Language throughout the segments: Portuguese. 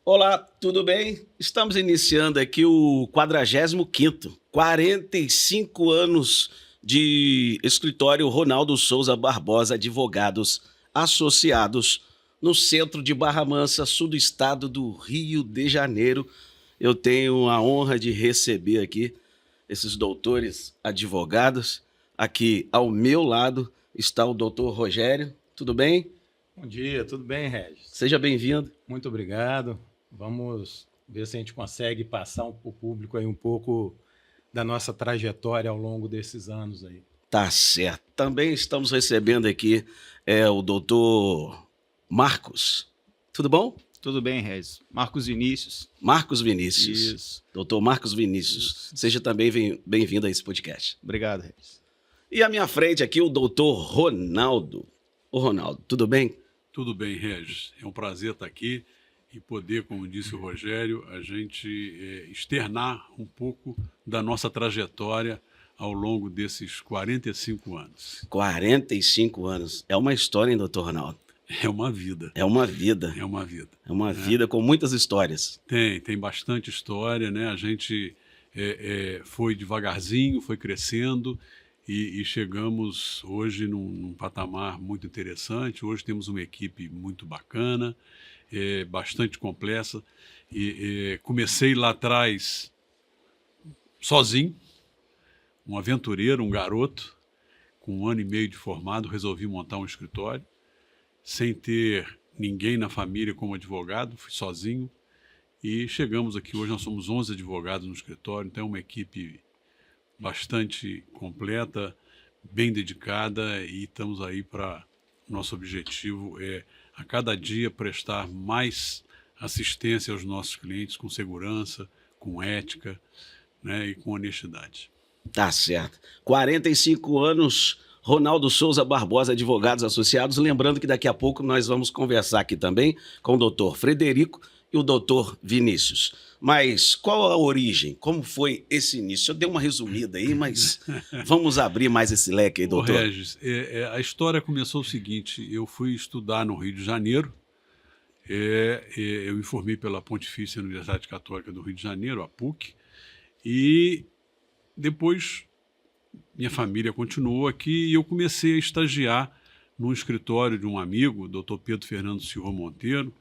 Olá, tudo bem? Estamos iniciando aqui o 45º, 45 anos de escritório Ronaldo Souza Barbosa Advogados Associados, no centro de Barra Mansa, sul do estado do Rio de Janeiro. Eu tenho a honra de receber aqui esses doutores advogados. Aqui ao meu lado está o doutor Rogério. Tudo bem? Bom dia, tudo bem, Regis? Seja bem-vindo. Muito obrigado. Vamos ver se a gente consegue passar para o público aí um pouco da nossa trajetória ao longo desses anos aí. Tá certo. Também estamos recebendo aqui o doutor Marcos. Tudo bom? Tudo bem, Regis. Marcos Vinícius. Marcos Vinícius. Isso. Doutor Marcos Vinícius. Isso. Seja também bem-vindo a esse podcast. Obrigado, Regis. E à minha frente aqui o doutor Ronaldo. Ô Ronaldo, tudo bem? Tudo bem, Regis. É um prazer estar aqui e poder, como disse o Rogério, a gente externar um pouco da nossa trajetória ao longo desses 45 anos. 45 anos. É uma história, hein, doutor Ronaldo? É uma vida. É uma vida. É uma vida. É uma vida com muitas histórias. Tem bastante história, né? A gente foi devagarzinho, foi crescendo e chegamos hoje num patamar muito interessante. Hoje temos uma equipe muito bacana, bastante complexa. Comecei lá atrás sozinho, um aventureiro, um garoto, com 1 ano e meio de formado, resolvi montar um escritório, sem ter ninguém na família como advogado, fui sozinho e chegamos aqui. Hoje nós somos 11 advogados no escritório, então é uma equipe bastante completa, bem dedicada e estamos aí para... Nosso objetivo é, a cada dia, prestar mais assistência aos nossos clientes com segurança, com ética, né, e com honestidade. Tá certo. 45 anos, Ronaldo Souza Barbosa Advogados Associados. Lembrando que daqui a pouco nós vamos conversar aqui também com o doutor Frederico e o doutor Vinícius. Mas qual a origem? Como foi esse início? Eu dei uma resumida aí, mas vamos abrir mais esse leque aí, doutor. Regis, a história começou o seguinte: eu fui estudar no Rio de Janeiro, eu me formei pela Pontifícia Universidade Católica do Rio de Janeiro, a PUC, e depois minha família continuou aqui e eu comecei a estagiar no escritório de um amigo, o doutor Pedro Fernando Silva Monteiro,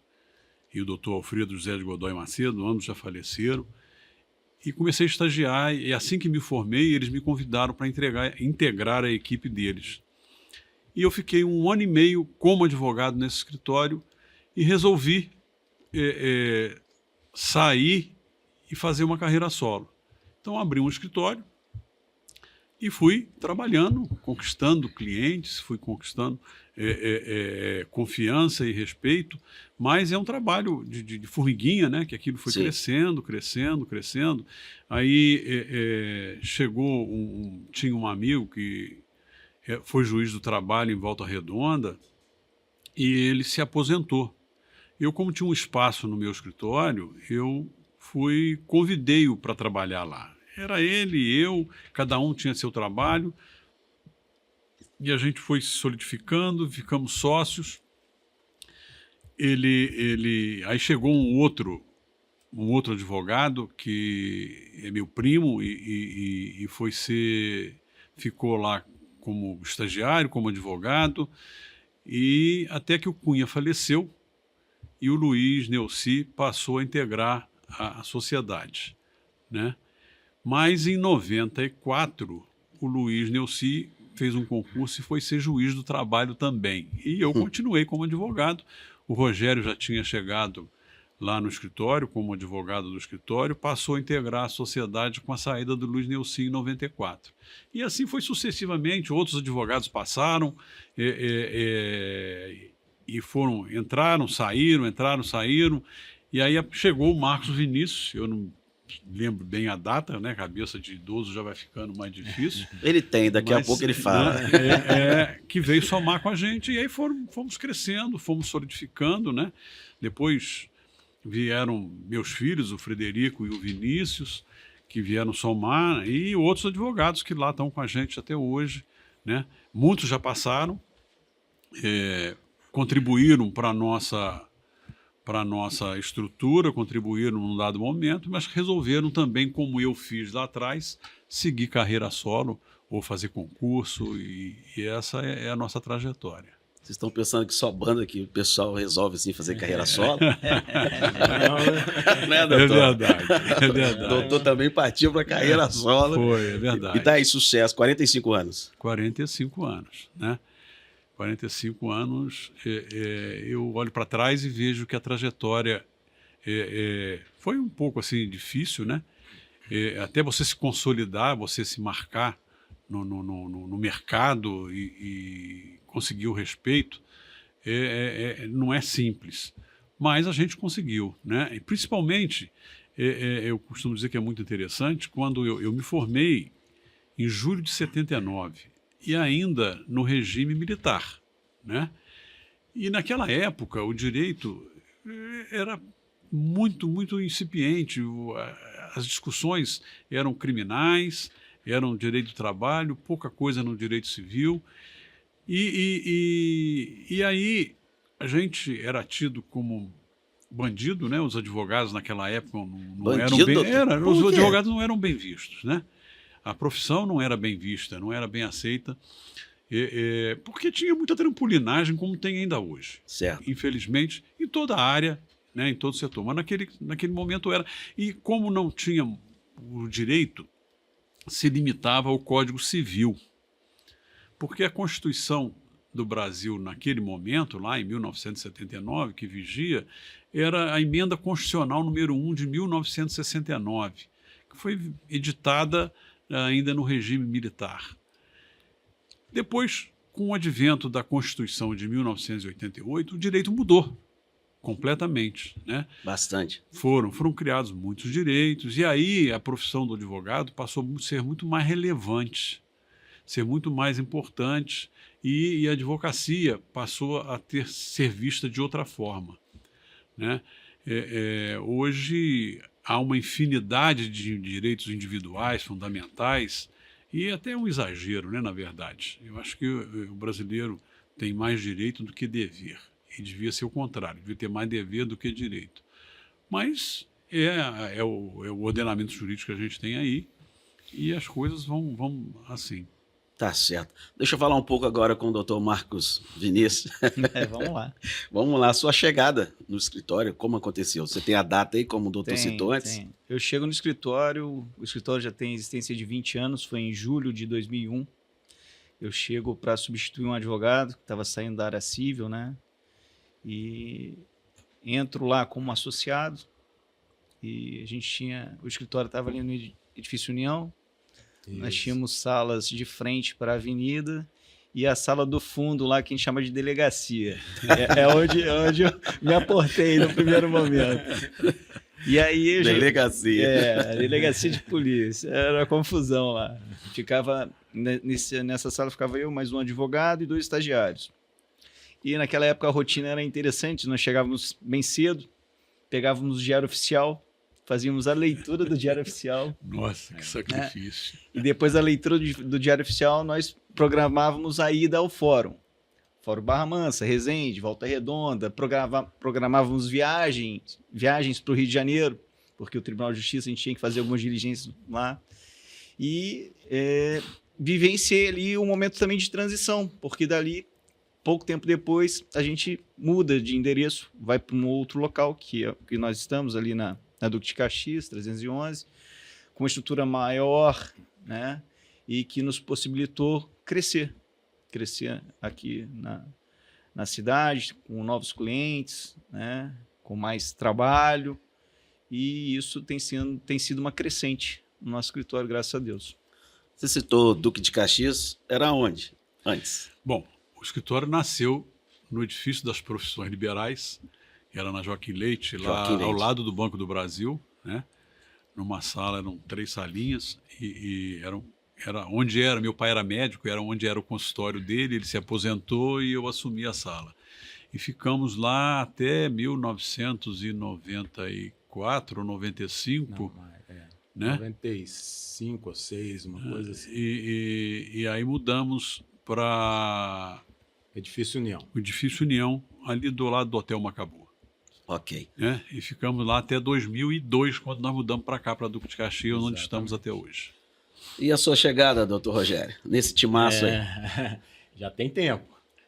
e o doutor Alfredo José de Godoy Macedo, ambos já faleceram, e comecei a estagiar, e assim que me formei, eles me convidaram para integrar a equipe deles. E eu fiquei 1 ano e meio como advogado nesse escritório e resolvi sair e fazer uma carreira solo. Então abri um escritório e fui trabalhando, conquistando clientes, fui conquistando confiança e respeito, mas é um trabalho de formiguinha, né? Que aquilo foi Sim. crescendo. Aí chegou, tinha um amigo que foi juiz do trabalho em Volta Redonda e ele se aposentou. Eu, como tinha um espaço no meu escritório, eu convidei-o para trabalhar lá. Era ele, eu, cada um tinha seu trabalho e a gente foi se solidificando, ficamos sócios. Aí chegou um outro advogado que é meu primo e ficou lá como estagiário, como advogado, e até que o Cunha faleceu e o Luiz Neuci passou a integrar a sociedade, né? Mas em 94, o Luiz Neuci fez um concurso e foi ser juiz do trabalho também. E eu continuei como advogado. O Rogério já tinha chegado lá no escritório, como advogado do escritório, passou a integrar a sociedade com a saída do Luiz Neuci em 94. E assim foi sucessivamente, outros advogados passaram e entraram, saíram, e aí chegou o Marcos Vinícius, eu não lembro bem a data, né? Cabeça de idoso já vai ficando mais difícil. Ele tem, daqui a pouco ele fala. Que veio somar com a gente, e aí fomos crescendo, fomos solidificando, né? Depois vieram meus filhos, o Frederico e o Vinícius, que vieram somar, e outros advogados que lá estão com a gente até hoje, né? Muitos já passaram, contribuíram para para a nossa estrutura, contribuíram num dado momento, mas resolveram também, como eu fiz lá atrás, seguir carreira solo ou fazer concurso, e essa é a nossa trajetória. Vocês estão pensando que só banda que o pessoal resolve assim fazer carreira solo? Não é, É doutor? verdade, é O verdade. doutor também partiu para carreira solo. Foi, é E verdade. tá aí, sucesso, 45 anos. 45 anos, né? 45 anos, eu olho para trás e vejo que a trajetória foi um pouco assim difícil, né? Até você se consolidar, você se marcar no mercado e conseguir o respeito, não é simples. Mas a gente conseguiu, né? E principalmente, eu costumo dizer que é muito interessante, quando eu me formei em julho de 79, e ainda no regime militar, né? E naquela época o direito era muito incipiente, as discussões eram criminais, eram direito do trabalho, pouca coisa no direito civil, e aí a gente era tido como bandido, né? Os advogados naquela época não eram Bandido, bem, doutor? os Por quê? advogados não eram bem vistos, né? A profissão não era bem vista, não era bem aceita, porque tinha muita trampolinagem, como tem ainda hoje. Certo. Infelizmente, em toda a área, né, em todo setor. Mas naquele momento era. E como não tinha o direito, se limitava ao Código Civil. Porque a Constituição do Brasil, naquele momento, lá em 1979, que vigia, era a Emenda Constitucional número 1 de 1969, que foi editada ainda no regime militar. Depois, com o advento da Constituição de 1988, o direito mudou completamente, né? Bastante. Foram criados muitos direitos, e aí a profissão do advogado passou a ser muito mais relevante, ser muito mais importante, e a advocacia passou a ser vista de outra forma, né? Hoje há uma infinidade de direitos individuais, fundamentais, e até um exagero, né, na verdade. Eu acho que o brasileiro tem mais direito do que dever, e devia ser o contrário, devia ter mais dever do que direito. Mas é o ordenamento jurídico que a gente tem aí, e as coisas vão assim. Tá certo. Deixa eu falar um pouco agora com o doutor Marcos Vinícius. Vamos lá. Vamos lá, sua chegada no escritório, como aconteceu? Você tem a data aí, como o doutor citou antes? Tem. Eu chego no escritório, o escritório já tem existência de 20 anos, foi em julho de 2001. Eu chego para substituir um advogado que estava saindo da área civil, né? E entro lá como associado, e a gente o escritório estava ali no edifício União. Nós tínhamos salas de frente para a avenida e a sala do fundo lá que a gente chama de delegacia. Onde eu me aportei no primeiro momento. E aí Delegacia. a delegacia de polícia. Era uma confusão lá. Ficava nessa sala ficava eu, mais um advogado e 2 estagiários. E naquela época a rotina era interessante, nós chegávamos bem cedo, pegávamos o diário oficial, fazíamos a leitura do diário oficial. Nossa, que sacrifício. E depois da leitura do diário oficial, nós programávamos a ida ao fórum. Fórum Barra Mansa, Resende, Volta Redonda, programávamos viagens para o Rio de Janeiro, porque o Tribunal de Justiça a gente tinha que fazer algumas diligências lá. E vivenciei ali um momento também de transição, porque dali, pouco tempo depois, a gente muda de endereço, vai para um outro local, que nós estamos ali na Duque de Caxias, 311, com uma estrutura maior, né? E que nos possibilitou crescer aqui na cidade, com novos clientes, né? Com mais trabalho, e isso tem sido uma crescente no nosso escritório, graças a Deus. Você citou Duque de Caxias, era onde antes? Bom, o escritório nasceu no edifício das Profissões Liberais, que era na Joaquim Leite, lá ao lado do Banco do Brasil, né? Numa sala, eram 3 salinhas, e era onde meu pai era médico, era onde era o consultório dele, ele se aposentou e eu assumi a sala. E ficamos lá até 1994 ou 95, né? 95 ou 6, uma coisa assim. E aí mudamos para Edifício União. o Edifício União, ali do lado do Hotel Macabu. Ok. né? E ficamos lá até 2002, quando nós mudamos para cá, para Duque de Caxias, onde Exatamente. estamos até hoje. E a sua chegada, doutor Rogério, nesse timaço aí? Já tem tempo.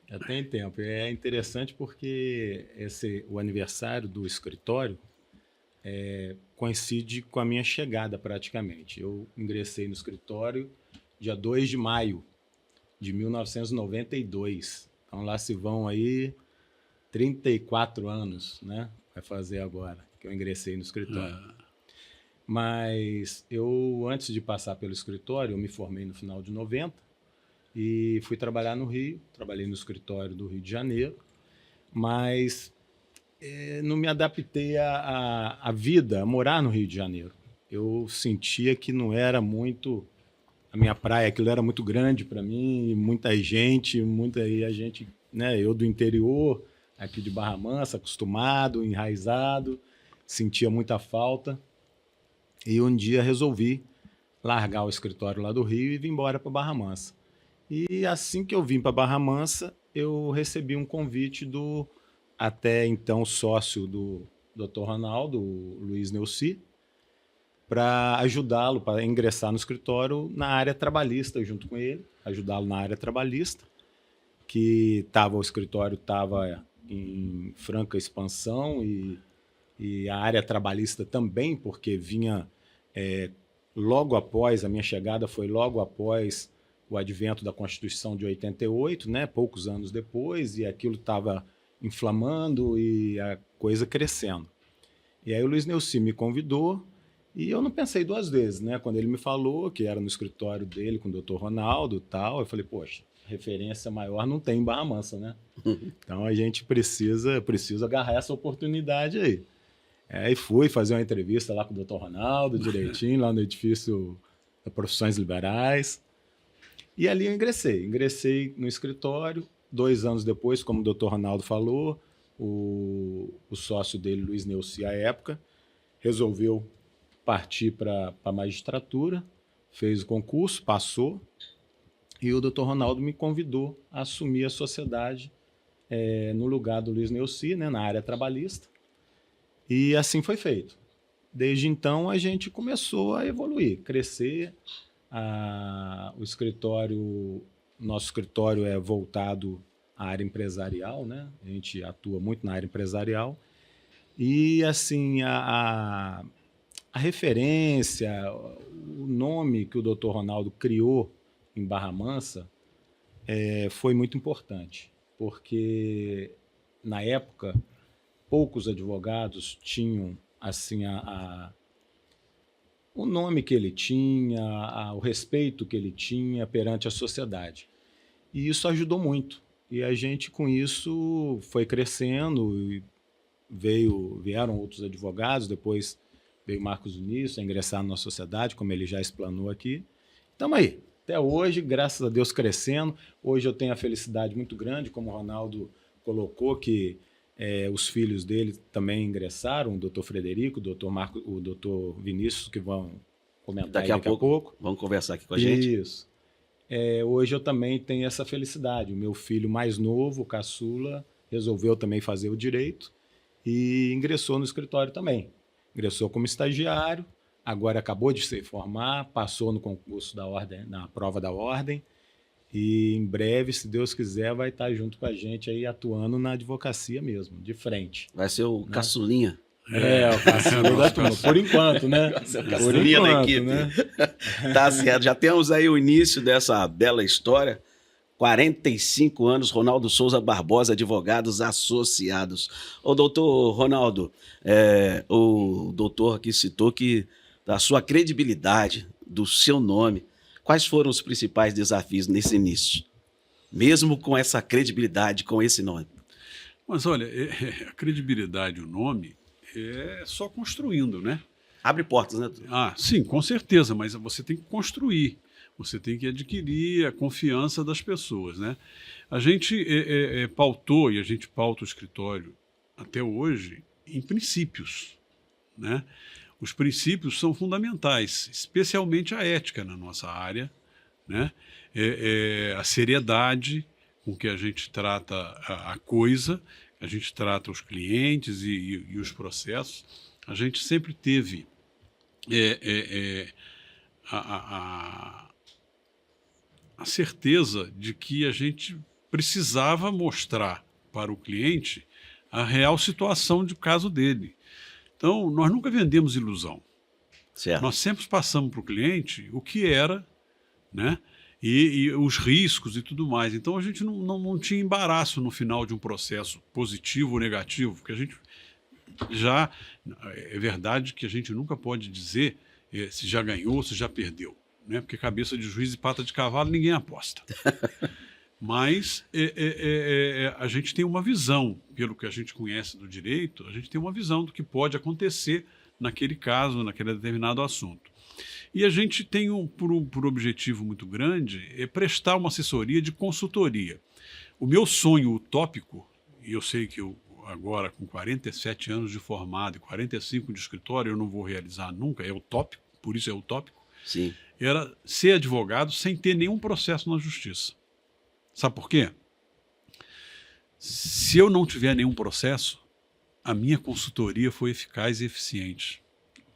Já tem tempo. É interessante porque o aniversário do escritório coincide com a minha chegada praticamente. Eu ingressei no escritório dia 2 de maio de 1992. Então lá se vão aí 34 anos, né? Vai fazer agora que eu ingressei no escritório. Mas eu, antes de passar pelo escritório, eu me formei no final de 90 e fui trabalhar no Rio. Trabalhei no escritório do Rio de Janeiro, mas não me adaptei à vida, a morar no Rio de Janeiro. Eu sentia que não era muito a minha praia, aquilo era muito grande para mim, muita gente, e a gente, né, eu do interior, aqui de Barra Mansa, acostumado, enraizado, sentia muita falta. E um dia resolvi largar o escritório lá do Rio e vir embora para Barra Mansa. E assim que eu vim para Barra Mansa, eu recebi um convite do até então sócio do Dr. Ronaldo, o Luiz Neuci, para ajudá-lo, para ingressar no escritório na área trabalhista junto com ele, ajudá-lo na área trabalhista, que o escritório estava em franca expansão e a área trabalhista também, porque vinha logo após, a minha chegada foi logo após o advento da Constituição de 88, né, poucos anos depois, e aquilo estava inflamando e a coisa crescendo. E aí o Luiz Neuci me convidou e eu não pensei duas vezes, né? Quando ele me falou que era no escritório dele com o Dr. Ronaldo e tal, eu falei, poxa, referência maior não tem em Barra Mansa, né? Então a gente precisa agarrar essa oportunidade aí. Aí fui fazer uma entrevista lá com o Dr. Ronaldo, direitinho, lá no edifício da Profissões Liberais. E ali eu ingressei no escritório. 2 anos depois, como o Dr. Ronaldo falou, o sócio dele, Luiz Neuci, à época, resolveu partir para a magistratura, fez o concurso, passou, e o Dr. Ronaldo me convidou a assumir a sociedade no lugar do Luiz Neuci, né, na área trabalhista, e assim foi feito. Desde então, a gente começou a evoluir, crescer. Nosso escritório é voltado à área empresarial, né? A gente atua muito na área empresarial. E, assim, a referência, o nome que o Dr. Ronaldo criou em Barra Mansa foi muito importante, porque, na época, poucos advogados tinham assim, o nome que ele tinha, o respeito que ele tinha perante a sociedade. E isso ajudou muito. E a gente, com isso, foi crescendo e vieram outros advogados, depois veio Marcos Vinícius a ingressar na nossa sociedade, como ele já explanou aqui. Estamos aí, até hoje, graças a Deus, crescendo. Hoje eu tenho a felicidade muito grande, como o Ronaldo colocou, que os filhos dele também ingressaram, o doutor Frederico, o doutor Vinícius, que vão comentar Daqui a pouco. Vamos conversar aqui com a gente. Isso. Hoje eu também tenho essa felicidade. O meu filho mais novo, o caçula, resolveu também fazer o direito e ingressou no escritório também. Ingressou como estagiário, agora acabou de se formar, passou no concurso da ordem, na prova da ordem, e em breve, se Deus quiser, vai estar junto com a gente aí atuando na advocacia mesmo, de frente. Vai ser o caçulinha. O caçulinha da turma, por enquanto, né? O caçulinha da equipe. Né? Tá certo, já temos aí o início dessa bela história. 45 anos, Ronaldo Souza Barbosa, advogados associados. Ô, doutor Ronaldo, o doutor aqui citou que da sua credibilidade, do seu nome, quais foram os principais desafios nesse início? Mesmo com essa credibilidade, com esse nome. Mas olha, a credibilidade, o nome, é só construindo, né? Abre portas, né? Sim, com certeza, mas você tem que construir. Você tem que adquirir a confiança das pessoas, né? A gente pautou, e a gente pauta o escritório até hoje, em princípios, né? Os princípios são fundamentais, especialmente a ética na nossa área, né? A seriedade com que a gente trata a coisa, a gente trata os clientes e os processos, a gente sempre teve a certeza de que a gente precisava mostrar para o cliente a real situação de caso dele. Então, nós nunca vendemos ilusão. Certo. Nós sempre passamos para o cliente o que era, né? E os riscos e tudo mais. Então, a gente não tinha embaraço no final de um processo positivo ou negativo, porque a gente já... É verdade que a gente nunca pode dizer se já ganhou ou se já perdeu, né? Porque cabeça de juiz e pata de cavalo ninguém aposta. Mas a gente tem uma visão, pelo que a gente conhece do direito, a gente tem uma visão do que pode acontecer naquele caso, naquele determinado assunto. E a gente tem por objetivo muito grande prestar uma assessoria de consultoria. O meu sonho utópico, e eu sei que eu agora com 47 anos de formado e 45 de escritório eu não vou realizar nunca, é utópico, por isso é utópico, Sim. era ser advogado sem ter nenhum processo na justiça. Sabe por quê? Se eu não tiver nenhum processo, a minha consultoria foi eficaz e eficiente.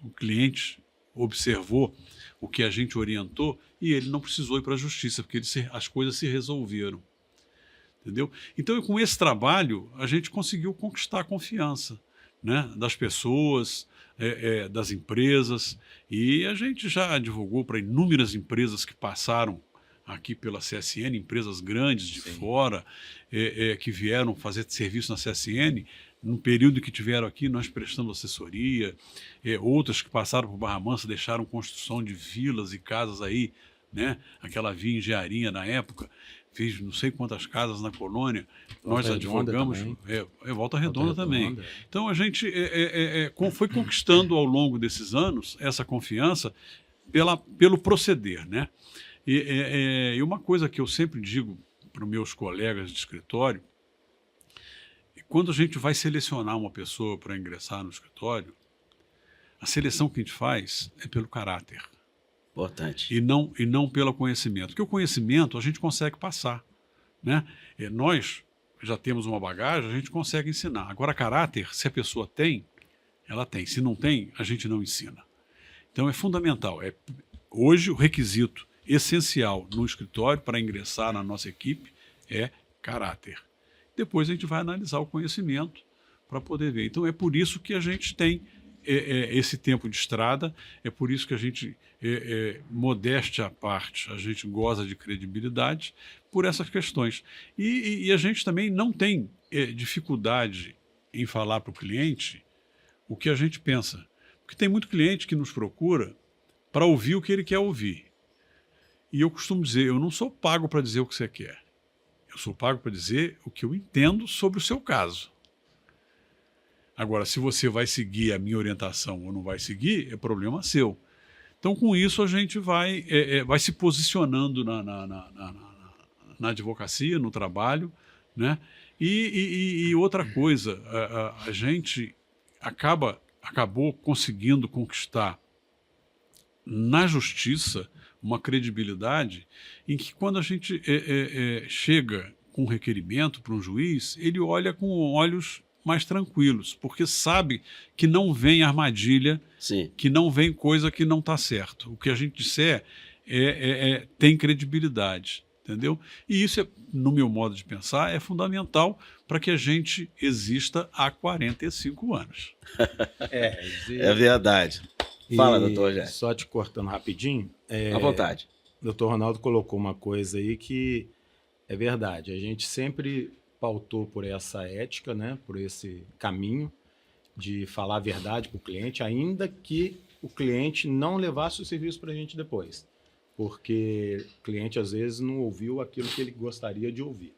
O cliente observou o que a gente orientou e ele não precisou ir para a justiça, porque as coisas se resolveram. Entendeu? Então, com esse trabalho, a gente conseguiu conquistar a confiança, né, das pessoas, das empresas, e a gente já advogou para inúmeras empresas que passaram aqui pela CSN, empresas grandes de fora, que vieram fazer serviço na CSN. No período que tiveram aqui, nós prestamos assessoria. Outras que passaram por Barra Mansa deixaram construção de vilas e casas aí, né? Aquela via Engenharia na época, fez não sei quantas casas na colônia. Nós advogamos. Volta Redonda também. Então a gente foi conquistando ao longo desses anos essa confiança pelo proceder, né? E uma coisa que eu sempre digo para os meus colegas de escritório, quando a gente vai selecionar uma pessoa para ingressar no escritório, a seleção que a gente faz é pelo caráter. Importante. E não pelo conhecimento. Porque o conhecimento a gente consegue passar, né? Nós já temos uma bagagem, a gente consegue ensinar. Agora, caráter, se a pessoa tem, ela tem. Se não tem, a gente não ensina. Então, é fundamental. Hoje, o requisito essencial no escritório para ingressar na nossa equipe é caráter. Depois a gente vai analisar o conhecimento para poder ver. Então, é por isso que a gente tem esse tempo de estrada, é por isso que a gente, modéstia à parte, a gente goza de credibilidade por essas questões. E a gente também não tem dificuldade em falar para o cliente o que a gente pensa. Porque tem muito cliente que nos procura para ouvir o que ele quer ouvir. E eu costumo dizer, eu não sou pago para dizer o que você quer. Eu sou pago para dizer o que eu entendo sobre o seu caso. Agora, se você vai seguir a minha orientação ou não vai seguir, é problema seu. Então, com isso, a gente vai se posicionando na advocacia, no trabalho, né? E outra coisa, a gente acabou conseguindo conquistar na justiça uma credibilidade em que quando a gente chega com um requerimento para um juiz, ele olha com olhos mais tranquilos, porque sabe que não vem armadilha, Sim. que não vem coisa que não está certo. O que a gente disser tem credibilidade, entendeu? E isso, no meu modo de pensar, é fundamental para que a gente exista há 45 anos. É verdade. Fala, doutor Rogério. Só te cortando rapidinho. À vontade. O doutor Ronaldo colocou uma coisa aí que é verdade. A gente sempre pautou por essa ética, né? Por esse caminho de falar a verdade para o cliente, ainda que o cliente não levasse o serviço para a gente depois. Porque o cliente, às vezes, não ouviu aquilo que ele gostaria de ouvir,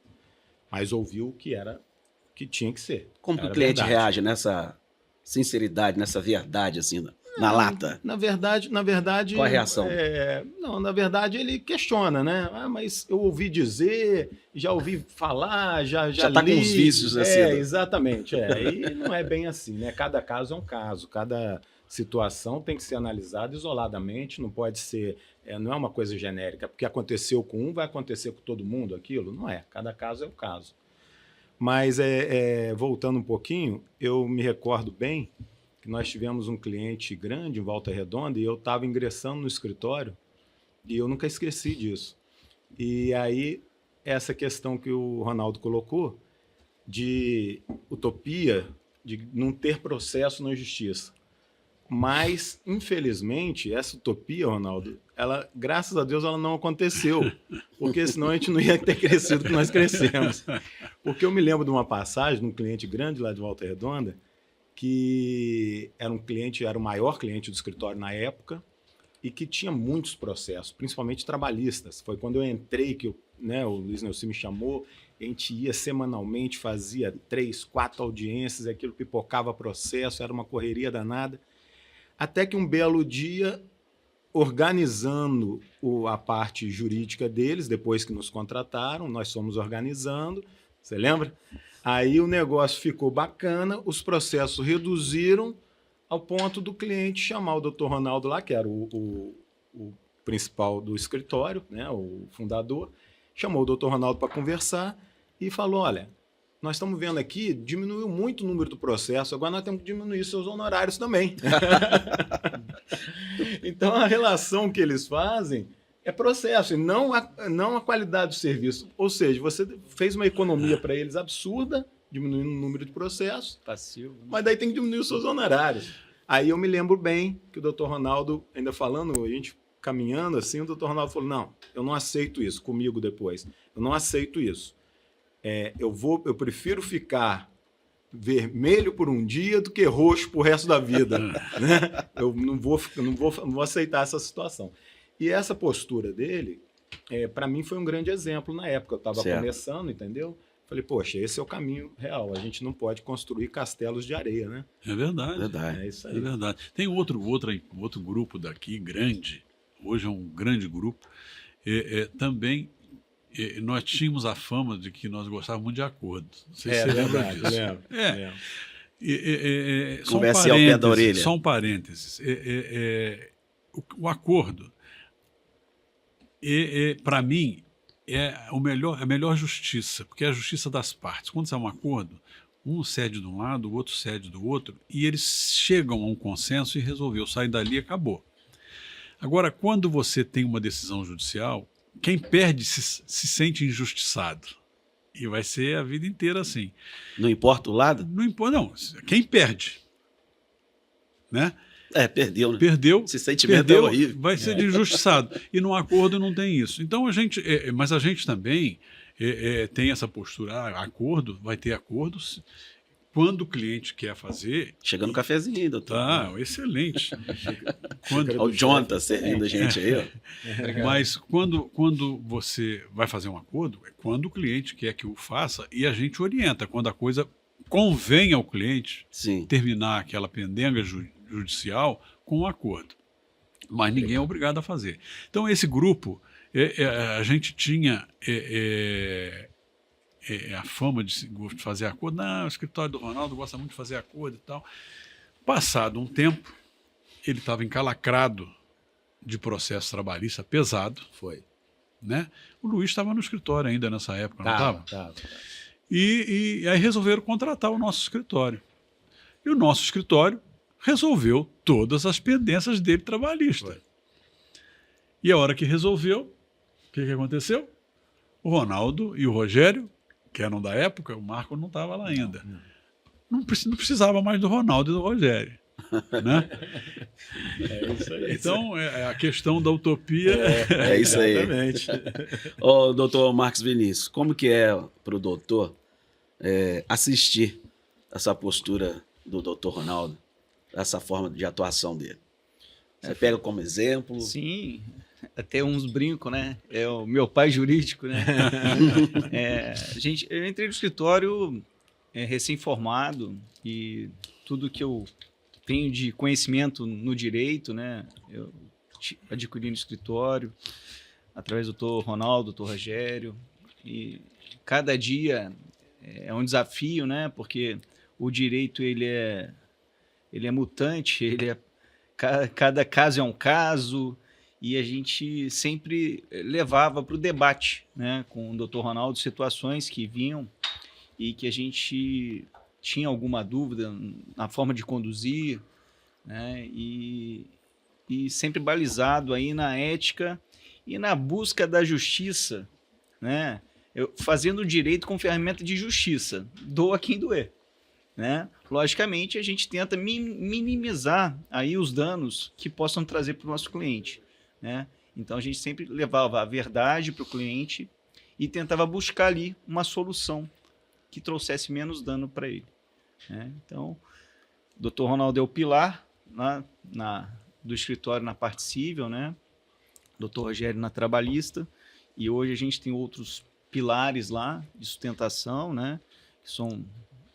mas ouviu o que tinha que ser. Como que o cliente reage nessa sinceridade, nessa verdade, assim, na lata? Na verdade... Qual a reação? Na verdade, ele questiona, né? Mas eu ouvi dizer, já ouvi falar, já tá li. Com os vícios, assim. Exatamente. E não é bem assim, né? Cada caso é um caso, cada situação tem que ser analisada isoladamente, não pode ser... não é uma coisa genérica, porque aconteceu com um, vai acontecer com todo mundo aquilo? Não é, cada caso é um caso. Mas, voltando um pouquinho, eu me recordo bem que nós tivemos um cliente grande em Volta Redonda e eu estava ingressando no escritório e eu nunca esqueci disso. E aí, essa questão que o Ronaldo colocou de utopia, de não ter processo na justiça. Mas, infelizmente, essa utopia, Ronaldo, ela, graças a Deus, ela não aconteceu. Porque senão a gente não ia ter crescido que nós crescemos. Porque eu me lembro de uma passagem de um cliente grande lá de Volta Redonda, que era um cliente, era o maior cliente do escritório na época, e que tinha muitos processos, principalmente trabalhistas. Foi quando eu entrei que o Luiz Nelson me chamou, a gente ia semanalmente, fazia 3, 4 audiências, aquilo pipocava processo, era uma correria danada. Até que um belo dia, organizando a parte jurídica deles, depois que nos contrataram, nós fomos organizando, você lembra? Aí o negócio ficou bacana, os processos reduziram ao ponto do cliente chamar o Dr. Ronaldo lá, que era o principal do escritório, né, o fundador, chamou o Dr. Ronaldo para conversar e falou, olha, nós estamos vendo aqui, diminuiu muito o número do processo, agora nós temos que diminuir seus honorários também. Então, a relação que eles fazem é processo, e não a qualidade do serviço. Ou seja, você fez uma economia para eles absurda, diminuindo o número de processos, Passivo, né? mas daí tem que diminuir os seus honorários. Aí eu me lembro bem que o Dr. Ronaldo, ainda falando, a gente caminhando assim, o Dr. Ronaldo falou, não, eu não aceito isso, comigo depois, eu não aceito isso. Eu prefiro ficar vermelho por um dia do que roxo pro resto da vida. Né? Eu não vou aceitar essa situação. E essa postura dele, para mim, foi um grande exemplo na época. Eu estava começando, entendeu? Falei, poxa, esse é o caminho real. A gente não pode construir castelos de areia, né? É verdade. É isso aí. É verdade. Tem outro grupo daqui, grande, hoje é um grande grupo, também. Nós tínhamos a fama de que nós gostávamos muito de acordo. Não sei se você lembra disso. Lembro. Converse ao pé da orelha. Só um parênteses. O acordo, para mim, é a melhor justiça, porque é a justiça das partes. Quando você há um acordo, um cede de um lado, o outro cede do outro, e eles chegam a um consenso e resolveu, sair dali e acabou. Agora, quando você tem uma decisão judicial, quem perde se sente injustiçado. E vai ser a vida inteira assim. Não importa o lado? Não importa, não. Quem perde, né? Perdeu, né? Perdeu. Esse sentimento é horrível. Vai ser injustiçado. E no acordo não tem isso. Então mas a gente também tem essa postura. Acordo, vai ter acordos. Quando o cliente quer fazer... Chega no cafezinho, doutor. Excelente. O John tá servindo a gente aí, ó. Mas quando você vai fazer um acordo, é quando o cliente quer que o faça e a gente orienta. Quando a coisa convém ao cliente terminar aquela pendenga judicial com um acordo. Mas ninguém é obrigado a fazer. Então, esse grupo, a gente tinha... a fama de fazer acordo. Não, o escritório do Ronaldo gosta muito de fazer acordo e tal. Passado um tempo, ele estava encalacrado de processo trabalhista pesado. Foi. Né? O Luiz estava no escritório ainda nessa época, não estava? Tava. E aí resolveram contratar o nosso escritório. E o nosso escritório resolveu todas as pendências dele trabalhista. Foi. E a hora que resolveu, o que aconteceu? O Ronaldo e o Rogério, que eram da época, o Marco não estava lá ainda. Não precisava mais do Ronaldo e do Rogério. Né? Isso aí. Então, a questão da utopia... É isso aí. Exatamente. Ô, doutor Marcos Vinícius, como que é para o doutor assistir essa postura do doutor Ronaldo, essa forma de atuação dele? Você pega como exemplo? Sim, até uns brincos, né? É o meu pai jurídico, né? Eu entrei no escritório recém-formado e tudo que eu tenho de conhecimento no direito, né? Eu adquiri no escritório, através do doutor Ronaldo, doutor Rogério, e cada dia é um desafio, né? Porque o direito, ele é mutante, cada caso é um caso, e a gente sempre levava para o debate, né, com o Dr. Ronaldo, situações que vinham e que a gente tinha alguma dúvida na forma de conduzir, né? E sempre balizado aí na ética e na busca da justiça, né? Fazendo o direito com ferramenta de justiça, doa quem doer, né? Logicamente, a gente tenta minimizar aí os danos que possam trazer para o nosso cliente, né? Então, a gente sempre levava a verdade para o cliente e tentava buscar ali uma solução que trouxesse menos dano para ele, né? Então, o Dr. Ronaldo é o pilar do escritório na parte civil, né? Dr. Rogério na trabalhista, e hoje a gente tem outros pilares lá de sustentação, né? Que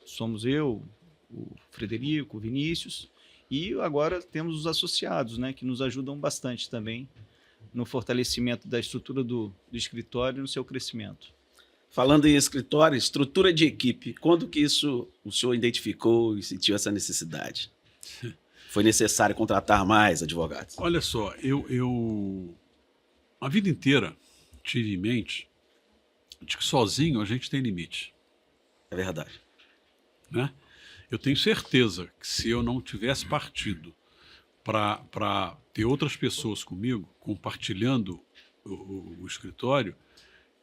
somos eu, o Frederico, o Vinícius, e agora temos os associados, né? Que nos ajudam bastante também no fortalecimento da estrutura do escritório e no seu crescimento. Falando em escritório, estrutura de equipe, quando que isso o senhor identificou e sentiu essa necessidade? Foi necessário contratar mais advogados? Olha só, eu a vida inteira tive em mente de que sozinho a gente tem limite, É verdade. né? Eu tenho certeza que se eu não tivesse partido para ter outras pessoas comigo, compartilhando o escritório,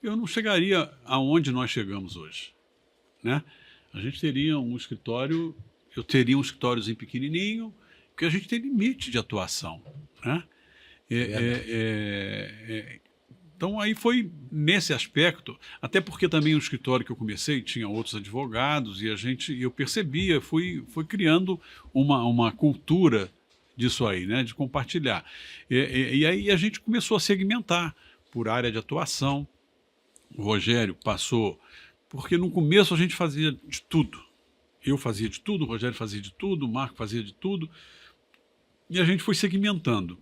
eu não chegaria aonde nós chegamos hoje, né? A gente teria um escritório, eu teria um escritóriozinho pequenininho, porque a gente tem limite de atuação, né? Então aí foi nesse aspecto, até porque também o escritório que eu comecei tinha outros advogados e eu percebia, fui criando uma cultura disso aí, né, de compartilhar. E aí a gente começou a segmentar por área de atuação. O Rogério passou, porque no começo a gente fazia de tudo. Eu fazia de tudo, o Rogério fazia de tudo, o Marco fazia de tudo, e a gente foi segmentando.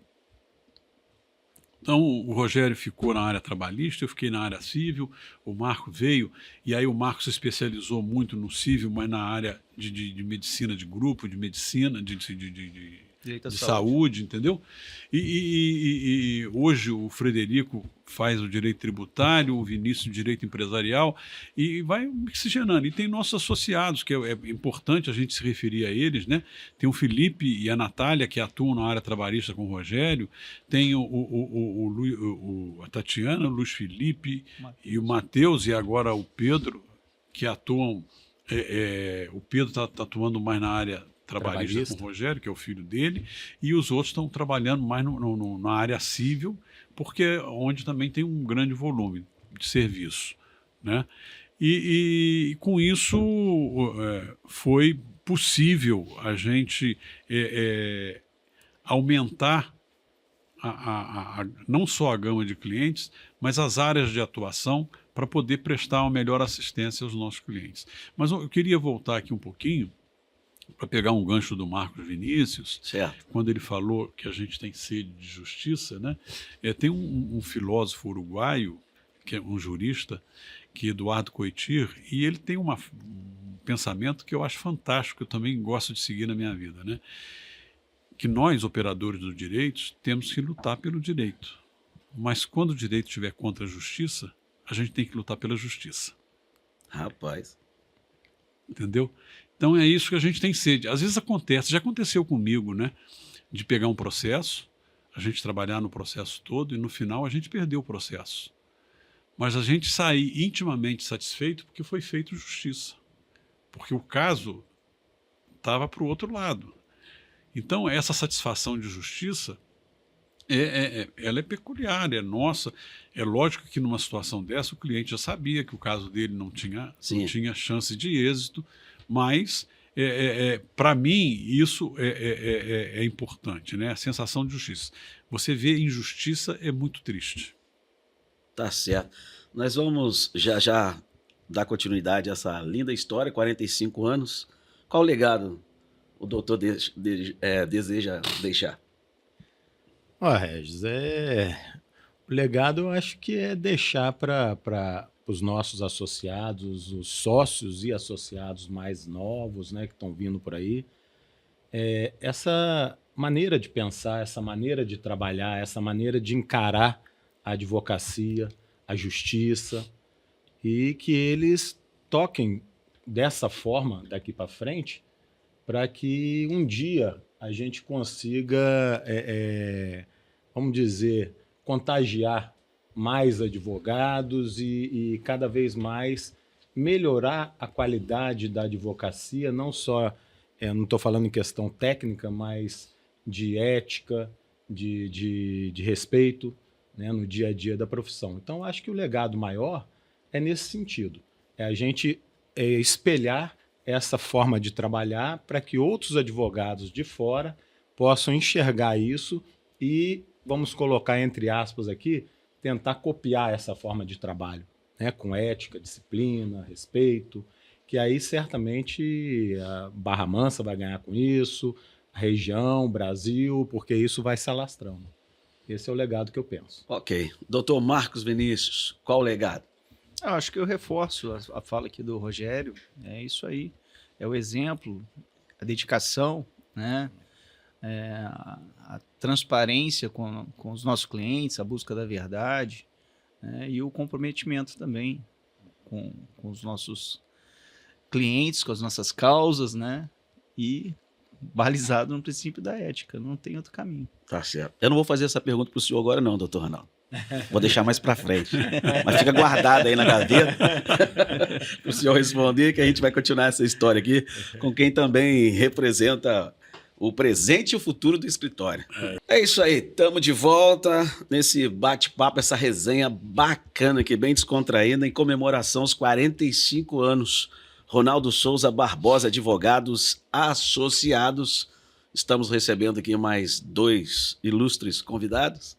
Então, o Rogério ficou na área trabalhista, eu fiquei na área civil, o Marco veio, e aí o Marco se especializou muito no civil, mas na área de medicina de grupo, de medicina, de saúde, entendeu? E hoje o Frederico faz o direito tributário, o Vinícius o direito empresarial, e vai oxigenando. E tem nossos associados, que é importante a gente se referir a eles, né? Tem o Felipe e a Natália, que atuam na área trabalhista com o Rogério, tem a Tatiana, o Luiz Felipe e o Matheus, e agora o Pedro, que atuam. O Pedro está atuando mais na área trabalhista com o Rogério, que é o filho dele, e os outros estão trabalhando mais na área civil, porque é onde também tem um grande volume de serviço, né? E com isso foi possível a gente aumentar não só a gama de clientes, mas as áreas de atuação para poder prestar uma melhor assistência aos nossos clientes. Mas eu queria voltar aqui um pouquinho para pegar um gancho do Marcos Vinícius, certo, quando ele falou que a gente tem sede de justiça, né? Tem um filósofo uruguaio, que é um jurista, que é Eduardo Coitir, e ele tem um pensamento que eu acho fantástico, que eu também gosto de seguir na minha vida, né? Que nós, operadores dos direitos, temos que lutar pelo direito. Mas quando o direito estiver contra a justiça, a gente tem que lutar pela justiça. Rapaz. Entendeu? Então é isso que a gente tem sede. Às vezes acontece, já aconteceu comigo, né? De pegar um processo, a gente trabalhar no processo todo e no final a gente perdeu o processo. Mas a gente sair intimamente satisfeito porque foi feito justiça. Porque o caso estava para o outro lado. Então essa satisfação de justiça, ela é peculiar, é nossa. É lógico que numa situação dessa o cliente já sabia que o caso dele não tinha chance de êxito, mas para mim isso é importante, né? A sensação de justiça. Você vê injustiça é muito triste. Tá certo. Nós vamos já dar continuidade a essa linda história, 45 anos. Qual legado o doutor deseja deixar? Regis, o legado eu acho que é deixar para os nossos associados, os sócios e associados mais novos, né, que estão vindo por aí, essa maneira de pensar, essa maneira de trabalhar, essa maneira de encarar a advocacia, a justiça, e que eles toquem dessa forma daqui para frente, para que um dia a gente consiga, vamos dizer, contagiar mais advogados e cada vez mais melhorar a qualidade da advocacia, não só, não estou falando em questão técnica, mas de ética, de respeito, né, no dia a dia da profissão. Então, acho que o legado maior é nesse sentido. É a gente espelhar essa forma de trabalhar para que outros advogados de fora possam enxergar isso e, vamos colocar entre aspas aqui, tentar copiar essa forma de trabalho, né, com ética, disciplina, respeito, que aí certamente a Barra Mansa vai ganhar com isso, a região, o Brasil, porque isso vai se alastrando. Esse é o legado que eu penso. Ok. Doutor Marcos Vinícius, qual o legado? Eu acho que eu reforço a fala aqui do Rogério. É isso aí. É o exemplo, a dedicação, né? A transparência com os nossos clientes, a busca da verdade, né? E o comprometimento também com os nossos clientes, com as nossas causas, né? E balizado no princípio da ética. Não tem outro caminho. Tá certo. Eu não vou fazer essa pergunta para o senhor agora não, doutor Ronaldo. Vou deixar mais para frente. Mas fica guardada aí na gaveta para o senhor responder, que a gente vai continuar essa história aqui com quem também representa o presente e o futuro do escritório. É isso aí, estamos de volta nesse bate-papo, essa resenha bacana aqui, bem descontraída, em comemoração aos 45 anos. Ronaldo Souza Barbosa, Advogados Associados. Estamos recebendo aqui mais 2 ilustres convidados,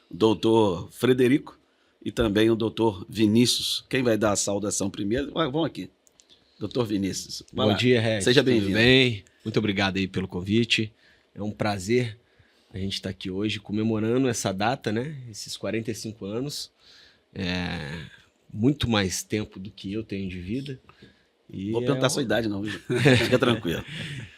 o doutor Frederico e também o doutor Vinícius. Quem vai dar a saudação primeiro? Vamos aqui. Doutor Vinícius. Bom dia, Regis. Seja bem-vindo. Tudo bem? Muito obrigado aí pelo convite. É um prazer a gente estar aqui hoje comemorando essa data, né? Esses 45 anos. Muito mais tempo do que eu tenho de vida. E vou perguntar a sua idade, não. Fica tranquilo.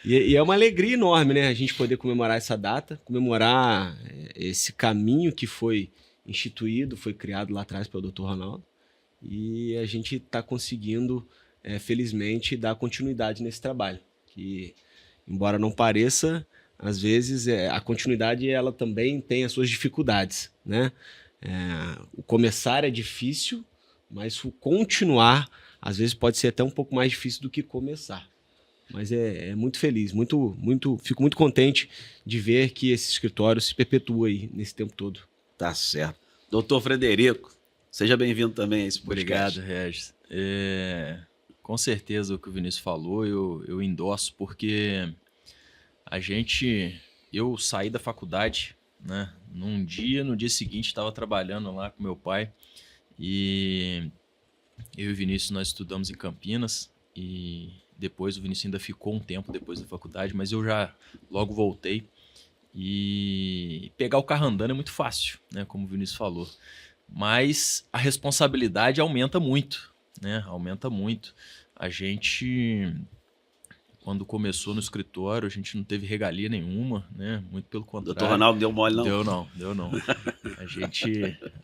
E é uma alegria enorme, né? A gente poder comemorar essa data, comemorar esse caminho que foi instituído, foi criado lá atrás pelo Dr. Ronaldo. E a gente está conseguindo, felizmente, dar continuidade nesse trabalho. Que, embora não pareça, às vezes a continuidade ela também tem as suas dificuldades, né? O começar é difícil, mas o continuar às vezes pode ser até um pouco mais difícil do que começar. Mas é muito feliz, fico muito contente de ver que esse escritório se perpetua aí nesse tempo todo. Tá certo. Doutor Frederico, seja bem-vindo também a esse podcast. Obrigado, Regis. Com certeza o que o Vinícius falou, eu endosso, porque eu saí da faculdade, né? No dia seguinte estava trabalhando lá com meu pai e eu e o Vinícius, nós estudamos em Campinas e depois o Vinícius ainda ficou um tempo depois da faculdade, mas eu já logo voltei. E pegar o carro andando é muito fácil, né, como o Vinícius falou. Mas a responsabilidade aumenta muito, né? Aumenta muito. A gente, quando começou no escritório, a gente não teve regalia nenhuma, né? Muito pelo contrário. Doutor Ronaldo deu mole, não? Deu não.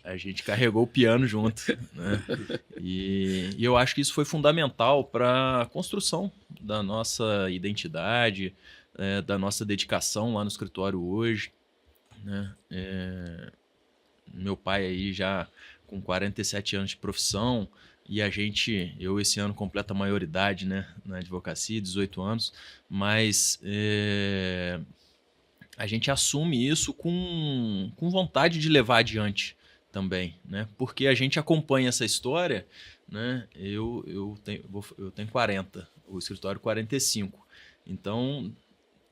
A gente carregou o piano junto, né? E eu acho que isso foi fundamental para a construção da nossa identidade, da nossa dedicação lá no escritório hoje, né? Meu pai aí já com 47 anos de profissão e eu esse ano completo a maioridade, né, na advocacia, 18 anos, mas a gente assume isso com vontade de levar adiante também, né? Porque a gente acompanha essa história, né? Eu tenho 40, o escritório 45, então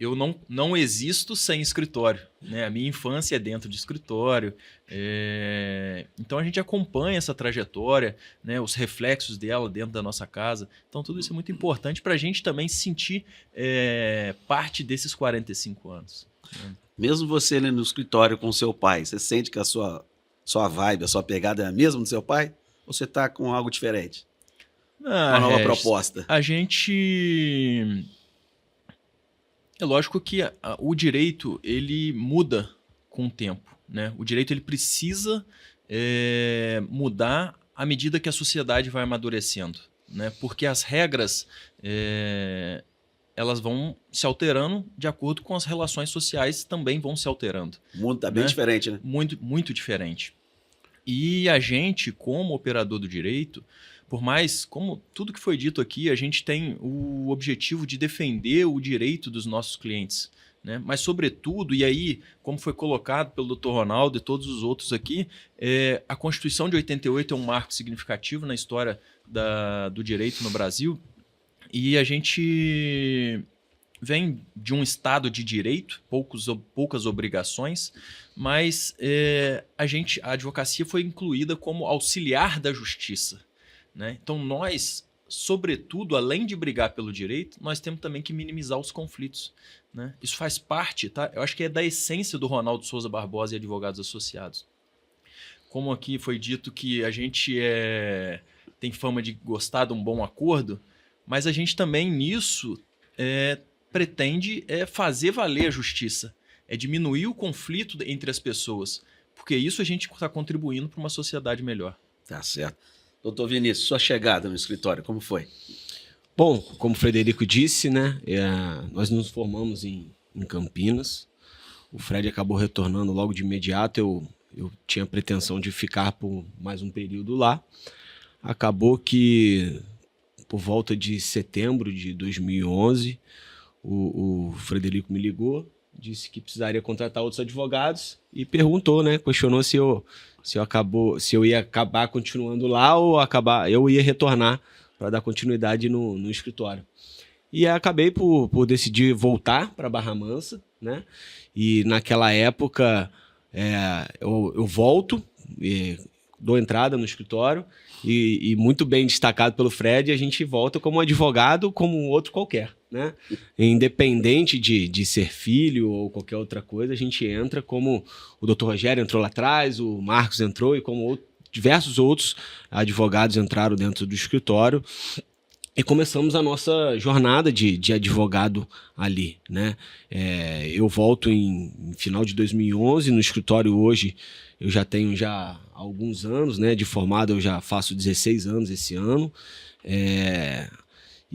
eu não existo sem escritório, né? A minha infância é dentro de escritório, então a gente acompanha essa trajetória, né? Os reflexos dela dentro da nossa casa, então tudo isso é muito importante para a gente também se sentir parte desses 45 anos. Mesmo você ali no escritório com seu pai, você sente que a sua vibe, a sua pegada é a mesma do seu pai? Ou você está com algo diferente? Uma nova proposta? A gente... É lógico que o direito, ele muda com o tempo, né? O direito, ele precisa mudar à medida que a sociedade vai amadurecendo, né? Porque as regras elas vão se alterando de acordo com as relações sociais também vão se alterando. O mundo está bem diferente, né? Muito, muito diferente. E a gente, como operador do direito, por mais, como tudo que foi dito aqui, a gente tem o objetivo de defender o direito dos nossos clientes, né? Mas, sobretudo, e aí, como foi colocado pelo Dr. Ronaldo e todos os outros aqui, a Constituição de 88 é um marco significativo na história do direito no Brasil, e a gente vem de um Estado de direito, poucas obrigações, mas a advocacia foi incluída como auxiliar da justiça, né? Então nós, sobretudo, além de brigar pelo direito, nós temos também que minimizar os conflitos, né? Isso faz parte, tá? Eu acho que é da essência do Ronaldo Souza Barbosa e Advogados Associados. Como aqui foi dito que a gente tem fama de gostar de um bom acordo, mas a gente também nisso pretende fazer valer a justiça, diminuir o conflito entre as pessoas, porque isso a gente está contribuindo para uma sociedade melhor. Tá certo. Doutor Vinícius, sua chegada no escritório, como foi? Bom, como o Frederico disse, né, nós nos formamos em Campinas. O Fred acabou retornando logo de imediato. Eu tinha a pretensão de ficar por mais um período lá. Acabou que, por volta de setembro de 2011, o Frederico me ligou, disse que precisaria contratar outros advogados e perguntou, né, questionou se eu ia acabar continuando lá ou eu ia retornar para dar continuidade no escritório. E acabei por decidir voltar para Barra Mansa, né? E naquela época eu volto, dou entrada no escritório e muito bem destacado pelo Fred, a gente volta como advogado como um outro qualquer, né? Independente de ser filho ou qualquer outra coisa, a gente entra como o Dr. Rogério entrou lá atrás, o Marcos entrou e como diversos outros advogados entraram dentro do escritório. E começamos a nossa jornada de advogado ali, né? Eu volto em final de 2011, no escritório hoje eu já tenho alguns anos, né? De formado eu já faço 16 anos esse ano.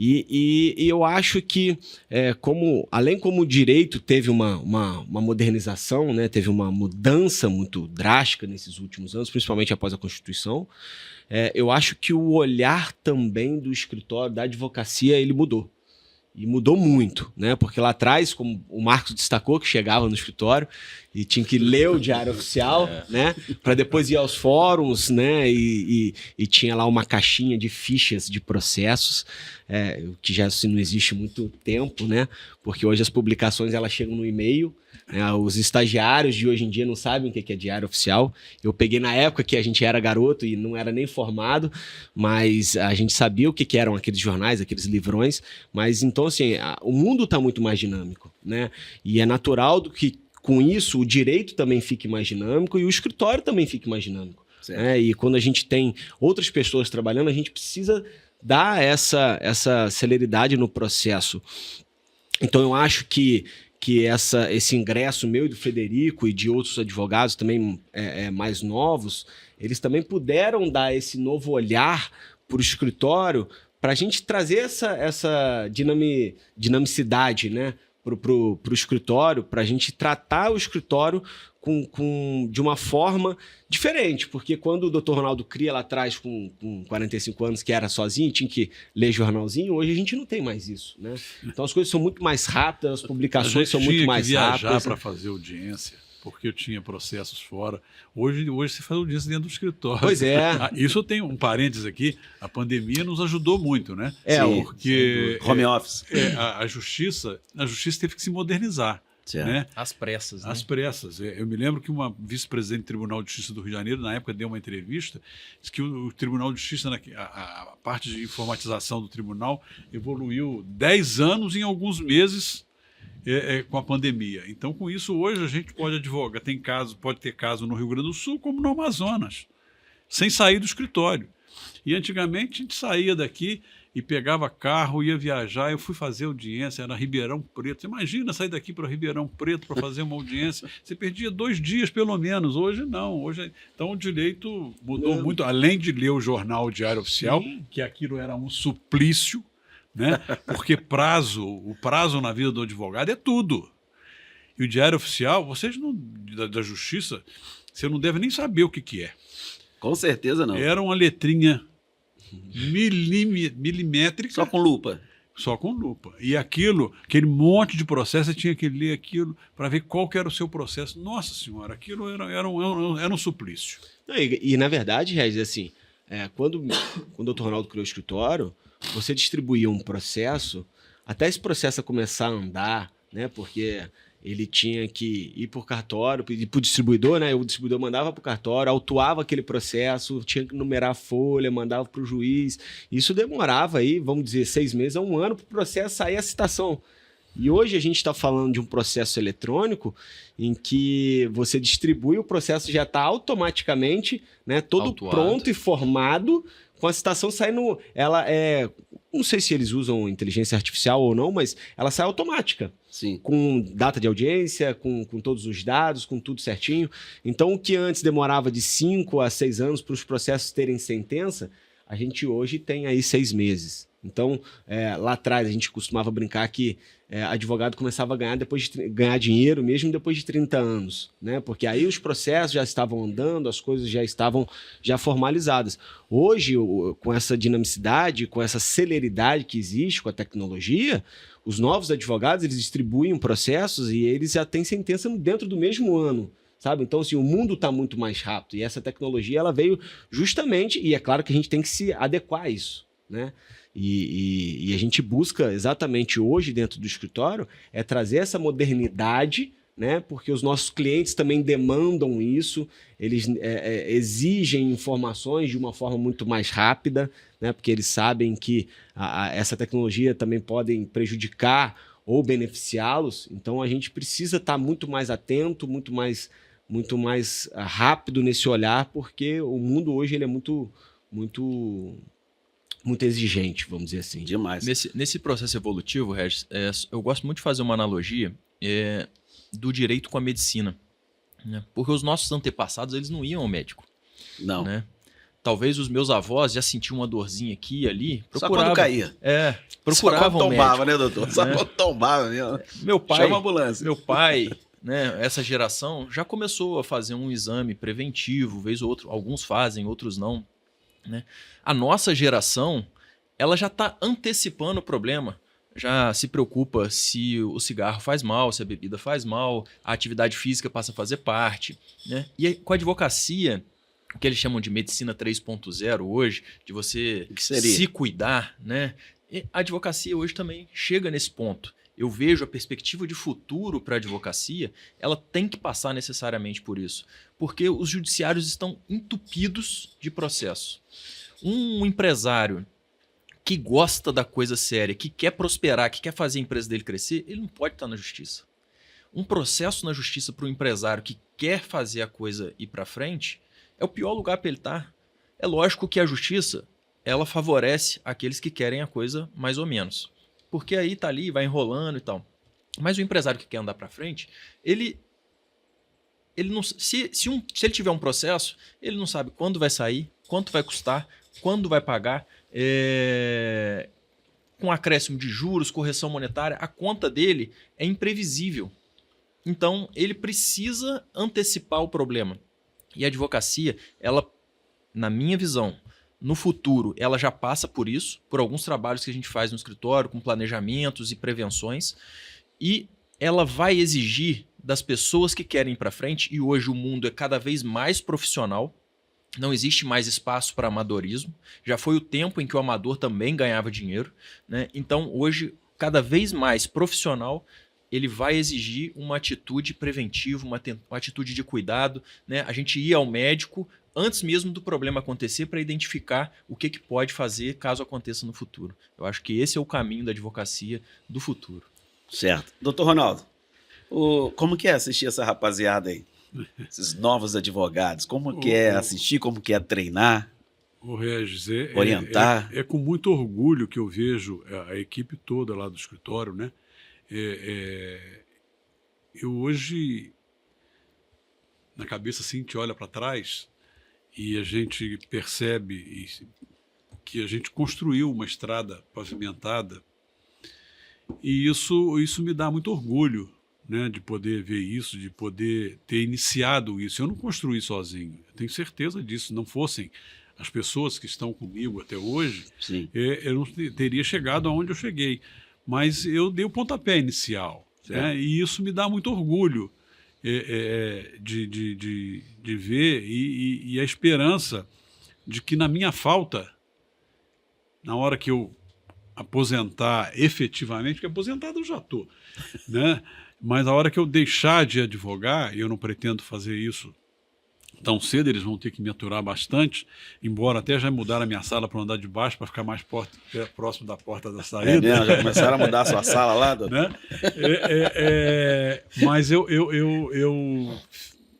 E eu acho que, além como o direito teve uma modernização, né? Teve uma mudança muito drástica nesses últimos anos, principalmente após a Constituição, eu acho que o olhar também do escritório, da advocacia, ele mudou. E mudou muito, né? Porque lá atrás, como o Marcos destacou, que chegava no escritório e tinha que ler o Diário Oficial, né? Para depois ir aos fóruns, né? E tinha lá uma caixinha de fichas de processos, que já assim, não existe muito tempo, né? Porque hoje as publicações elas chegam no e-mail. Os estagiários de hoje em dia não sabem o que é Diário Oficial. Eu peguei na época que a gente era garoto e não era nem formado, mas a gente sabia o que eram aqueles jornais, aqueles livrões. Mas então, assim, o mundo está muito mais dinâmico, né? E é natural que, com isso, o direito também fique mais dinâmico e o escritório também fique mais dinâmico. Né? E quando a gente tem outras pessoas trabalhando, a gente precisa dar essa celeridade no processo. Então, eu acho que esse ingresso meu e do Frederico e de outros advogados também mais novos, eles também puderam dar esse novo olhar para o escritório para a gente trazer essa dinamicidade, né, para o escritório, para a gente tratar o escritório de uma forma diferente, porque quando o Dr. Ronaldo cria lá atrás com 45 anos, que era sozinho, tinha que ler jornalzinho, hoje a gente não tem mais isso, né? Então as coisas são muito mais rápidas, as publicações são muito mais rápidas. Eu tinha que viajar para fazer audiência, porque eu tinha processos fora. Hoje você faz audiência dentro do escritório. Pois é. Isso eu tenho um parênteses aqui, a pandemia nos ajudou muito, né? Porque home office. A justiça teve que se modernizar. Né? Às pressas. Né? Às pressas. Eu me lembro que uma vice-presidente do Tribunal de Justiça do Rio de Janeiro, na época, deu uma entrevista, disse que o Tribunal de Justiça, a parte de informatização do tribunal, evoluiu 10 anos em alguns meses com a pandemia. Então, com isso, hoje a gente pode advogar. Pode ter caso no Rio Grande do Sul, como no Amazonas, sem sair do escritório. E antigamente a gente saía daqui e pegava carro, ia viajar. Eu fui fazer audiência, era Ribeirão Preto. Você imagina sair daqui para Ribeirão Preto para fazer uma audiência. Você perdia 2 dias, pelo menos. Hoje, não. Então, o direito mudou muito. Além de ler o jornal Diário Oficial, que aquilo era um suplício, né? Porque o prazo na vida do advogado é tudo. E o Diário Oficial, vocês da Justiça, você não deve nem saber o que é. Com certeza não. Era uma letrinha milimétrica. Só com lupa. Só com lupa. E aquele monte de processo, você tinha que ler aquilo para ver qual que era o seu processo. Nossa Senhora, aquilo era um suplício. E na verdade, Regis, assim, quando o doutor Ronaldo criou o escritório, você distribuía um processo, até esse processo começar a andar, né? Porque ele tinha que ir por cartório, ir para o distribuidor, né? O distribuidor mandava para o cartório, autuava aquele processo, tinha que numerar a folha, mandava para o juiz. Isso demorava aí, vamos dizer, 6 meses a 1 ano para o processo sair a citação. E hoje a gente está falando de um processo eletrônico em que você distribui, o processo já está automaticamente, né, todo Autuado. pronto e formado, com a citação saindo. Ela não sei se eles usam inteligência artificial ou não, mas ela sai automática. Sim. Com data de audiência, com todos os dados, com tudo certinho. Então, o que antes demorava de 5 a 6 anos para os processos terem sentença, a gente hoje tem aí 6 meses. Então, lá atrás, a gente costumava brincar que advogado começava a ganhar ganhar dinheiro mesmo depois de 30 anos, né? Porque aí os processos já estavam andando, as coisas já estavam formalizadas. Hoje, com essa dinamicidade, com essa celeridade que existe com a tecnologia, os novos advogados, eles distribuem processos e eles já têm sentença dentro do mesmo ano, sabe? Então, assim, o mundo está muito mais rápido e essa tecnologia, ela veio justamente, e é claro que a gente tem que se adequar a isso, né? E a gente busca exatamente hoje dentro do escritório trazer essa modernidade, né? Porque os nossos clientes também demandam isso, eles exigem informações de uma forma muito mais rápida, né? Porque eles sabem que essa tecnologia também pode prejudicar ou beneficiá-los. Então a gente precisa estar muito mais atento, muito mais rápido nesse olhar, porque o mundo hoje ele é muito exigente, vamos dizer assim. Demais. Nesse processo evolutivo, Regis, eu gosto muito de fazer uma analogia do direito com a medicina, né? Porque os nossos antepassados, eles não iam ao médico. Não. Né? Talvez os meus avós já sentiam uma dorzinha aqui e ali. Só quando caía. Procuravam Só quando tombava, médico, né, doutor? Só quando tombava mesmo. Meu pai, Chama a ambulância. Meu pai, né, essa geração, já começou a fazer um exame preventivo, vez ou outra. Alguns fazem, outros não. Né? A nossa geração, ela já está antecipando o problema. Já se preocupa se o cigarro faz mal, se a bebida faz mal, a atividade física passa a fazer parte. Né? E aí, com a advocacia, o que eles chamam de medicina 3.0 hoje, de você se cuidar, né? E a advocacia hoje também chega nesse ponto. Eu vejo a perspectiva de futuro para a advocacia, ela tem que passar necessariamente por isso. Porque os judiciários estão entupidos de processo. Um empresário que gosta da coisa séria, que quer prosperar, que quer fazer a empresa dele crescer, ele não pode estar na justiça. Um processo na justiça para um empresário que quer fazer a coisa ir para frente é o pior lugar para ele estar. É lógico que a justiça, ela favorece aqueles que querem a coisa mais ou menos. Porque aí tá ali, vai enrolando e tal. Mas o empresário que quer andar para frente, ele não, se ele tiver um processo, ele não sabe quando vai sair, quanto vai custar, quando vai pagar, com acréscimo de juros, correção monetária, a conta dele é imprevisível. Então, ele precisa antecipar o problema. E a advocacia, ela, na minha visão, no futuro, ela já passa por isso, por alguns trabalhos que a gente faz no escritório, com planejamentos e prevenções, e ela vai exigir das pessoas que querem ir para frente, e hoje o mundo é cada vez mais profissional, não existe mais espaço para amadorismo, já foi o tempo em que o amador também ganhava dinheiro, né? Então, hoje, cada vez mais profissional, ele vai exigir uma atitude preventiva, uma atitude de cuidado, né? A gente ir ao médico antes mesmo do problema acontecer para identificar o que pode fazer caso aconteça no futuro. Eu acho que esse é o caminho da advocacia do futuro. Certo. Doutor Ronaldo, como que é assistir essa rapaziada aí? Esses novos advogados, como que é assistir, como que é treinar? O Regis, Orientar. é com muito orgulho que eu vejo a equipe toda lá do escritório, né? Eu hoje, na cabeça assim, a gente olha para trás e a gente percebe que a gente construiu uma estrada pavimentada e isso me dá muito orgulho, né, de poder ver isso, de poder ter iniciado isso. Eu não construí sozinho, eu tenho certeza disso. Não fossem as pessoas que estão comigo até hoje, Sim. eu não teria chegado aonde eu cheguei. Mas eu dei o pontapé inicial, né, e isso me dá muito orgulho de ver e a esperança de que na minha falta, na hora que eu aposentar efetivamente, porque aposentado eu já estou, né? Mas a hora que eu deixar de advogar, e eu não pretendo fazer isso tão cedo, eles vão ter que me aturar bastante, embora até já mudaram a minha sala para o andar de baixo, para ficar mais próximo da porta da saída. Mesmo? Já começaram a mudar a sua sala lá, doutor? Né? Mas eu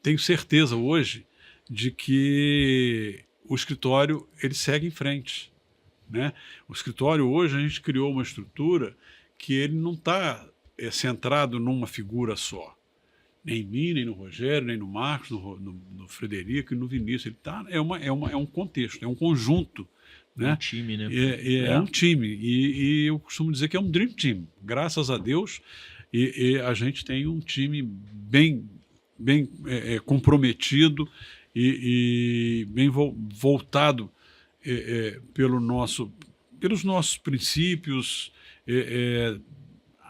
tenho certeza hoje de que o escritório ele segue em frente, né? O escritório hoje a gente criou uma estrutura que ele não está centrado numa figura só, nem em mim, nem no Rogério, nem no Marcos, no Frederico e no Vinícius. Ele é um contexto, é um conjunto, né? Um time, né? É um time e eu costumo dizer que é um dream team. Graças a Deus, e a gente tem um time bem comprometido e bem voltado pelos nossos princípios,